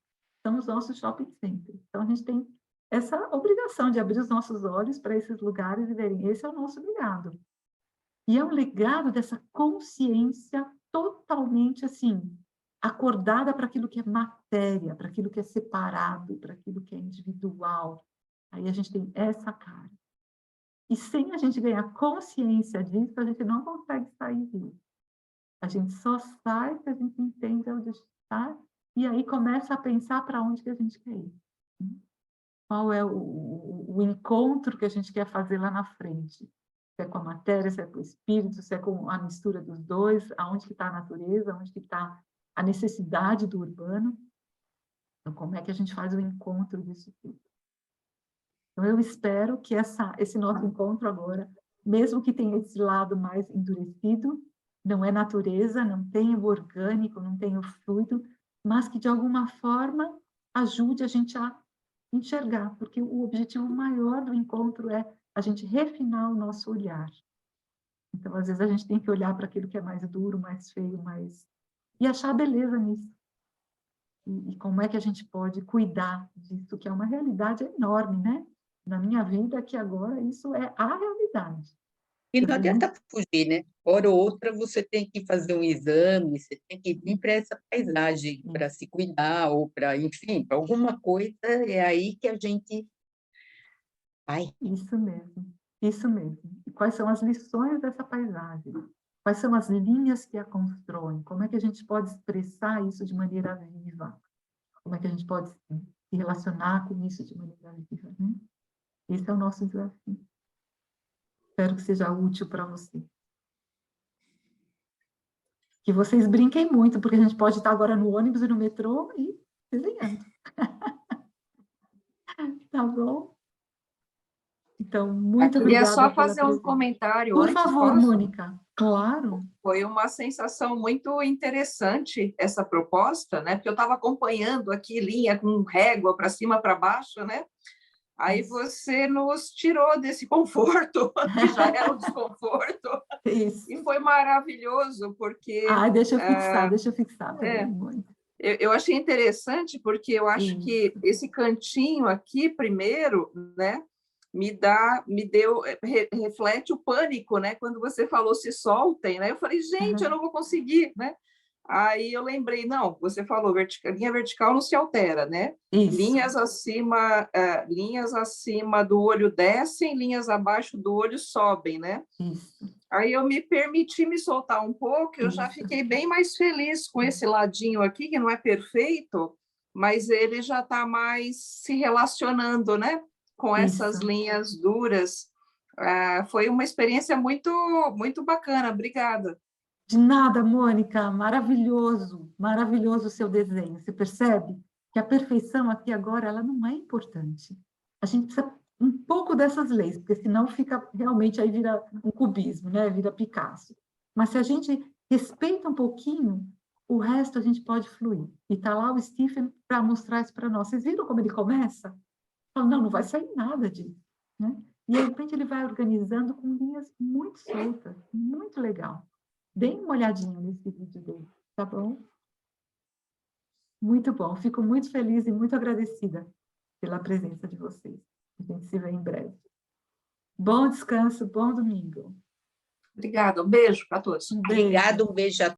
são os nossos shopping centers. Então, a gente tem essa obrigação de abrir os nossos olhos para esses lugares e verem, esse é o nosso legado. E é um legado dessa consciência totalmente, assim, acordada para aquilo que é matéria, para aquilo que é separado, para aquilo que é individual. Aí a gente tem essa cara. E sem a gente ganhar consciência disso, a gente não consegue sair disso. A gente só sai se a gente entende onde está e aí começa a pensar para onde que a gente quer ir. Qual é o encontro que a gente quer fazer lá na frente. Se é com a matéria, se é com o espírito, se é com a mistura dos dois, aonde que está a natureza, aonde que está a necessidade do urbano. Então, como é que a gente faz o encontro disso tudo? Então, eu espero que esse nosso encontro agora, mesmo que tenha esse lado mais endurecido, não é natureza, não tem o orgânico, não tem o fluido, mas que, de alguma forma, ajude a gente a enxergar, porque o objetivo maior do encontro é a gente refinar o nosso olhar. Então, às vezes, a gente tem que olhar para aquilo que é mais duro, mais feio, e achar beleza nisso. E como é que a gente pode cuidar disso, que é uma realidade enorme, né? Na minha vida, que agora isso é a realidade. E não adianta fugir, né? Hora ou outra você tem que fazer um exame, você tem que vir para essa paisagem, para se cuidar, ou para, enfim, para alguma coisa, é aí que a gente vai. Isso mesmo, isso mesmo. E quais são as lições dessa paisagem? Quais são as linhas que a constroem? Como é que a gente pode expressar isso de maneira viva? Como é que a gente pode se relacionar com isso de maneira viva, né? Esse é o nosso desafio. Espero que seja útil para você. Que vocês brinquem muito, porque a gente pode estar agora no ônibus e no metrô e desenhando. Tá bom? Então, muito Eu queria obrigada só pela fazer um presença. comentário Por antes, favor, posso? Mônica. Claro. Foi uma sensação muito interessante essa proposta, né? Porque eu estava acompanhando aqui linha com régua para cima, para baixo, né? Aí você nos tirou desse conforto, que já era um desconforto, Isso. e foi maravilhoso, porque Deixa eu fixar também, Mônica. eu achei interessante, porque eu acho que esse cantinho aqui, primeiro, né? Reflete o pânico, né? Quando você falou se soltem, né? Eu falei, gente, eu não vou conseguir, né? Aí eu lembrei, não, você falou, linha vertical não se altera, né? Isso. Linhas acima do olho descem, linhas abaixo do olho sobem, né? Isso. Aí eu me permiti me soltar um pouco, eu já fiquei bem mais feliz com esse ladinho aqui, que não é perfeito, mas ele já está mais se relacionando, né? Com essas linhas duras. Foi uma experiência muito, muito bacana. Obrigada. De nada, Mônica. Maravilhoso, maravilhoso o seu desenho. Você percebe que a perfeição aqui agora ela não é importante. A gente precisa um pouco dessas leis, porque senão fica realmente, aí vira um cubismo, né? Vira Picasso. Mas se a gente respeita um pouquinho, o resto a gente pode fluir. E está lá o Stephen para mostrar isso para nós. Vocês viram como ele começa? Fala, não vai sair nada disso, né? E, de repente, ele vai organizando com linhas muito soltas, muito legal. Deem uma olhadinha nesse vídeo dele, tá bom? Muito bom. Fico muito feliz e muito agradecida pela presença de vocês. A gente se vê em breve. Bom descanso, bom domingo. Obrigada, um beijo para todos. Um beijo. Obrigada, um beijo a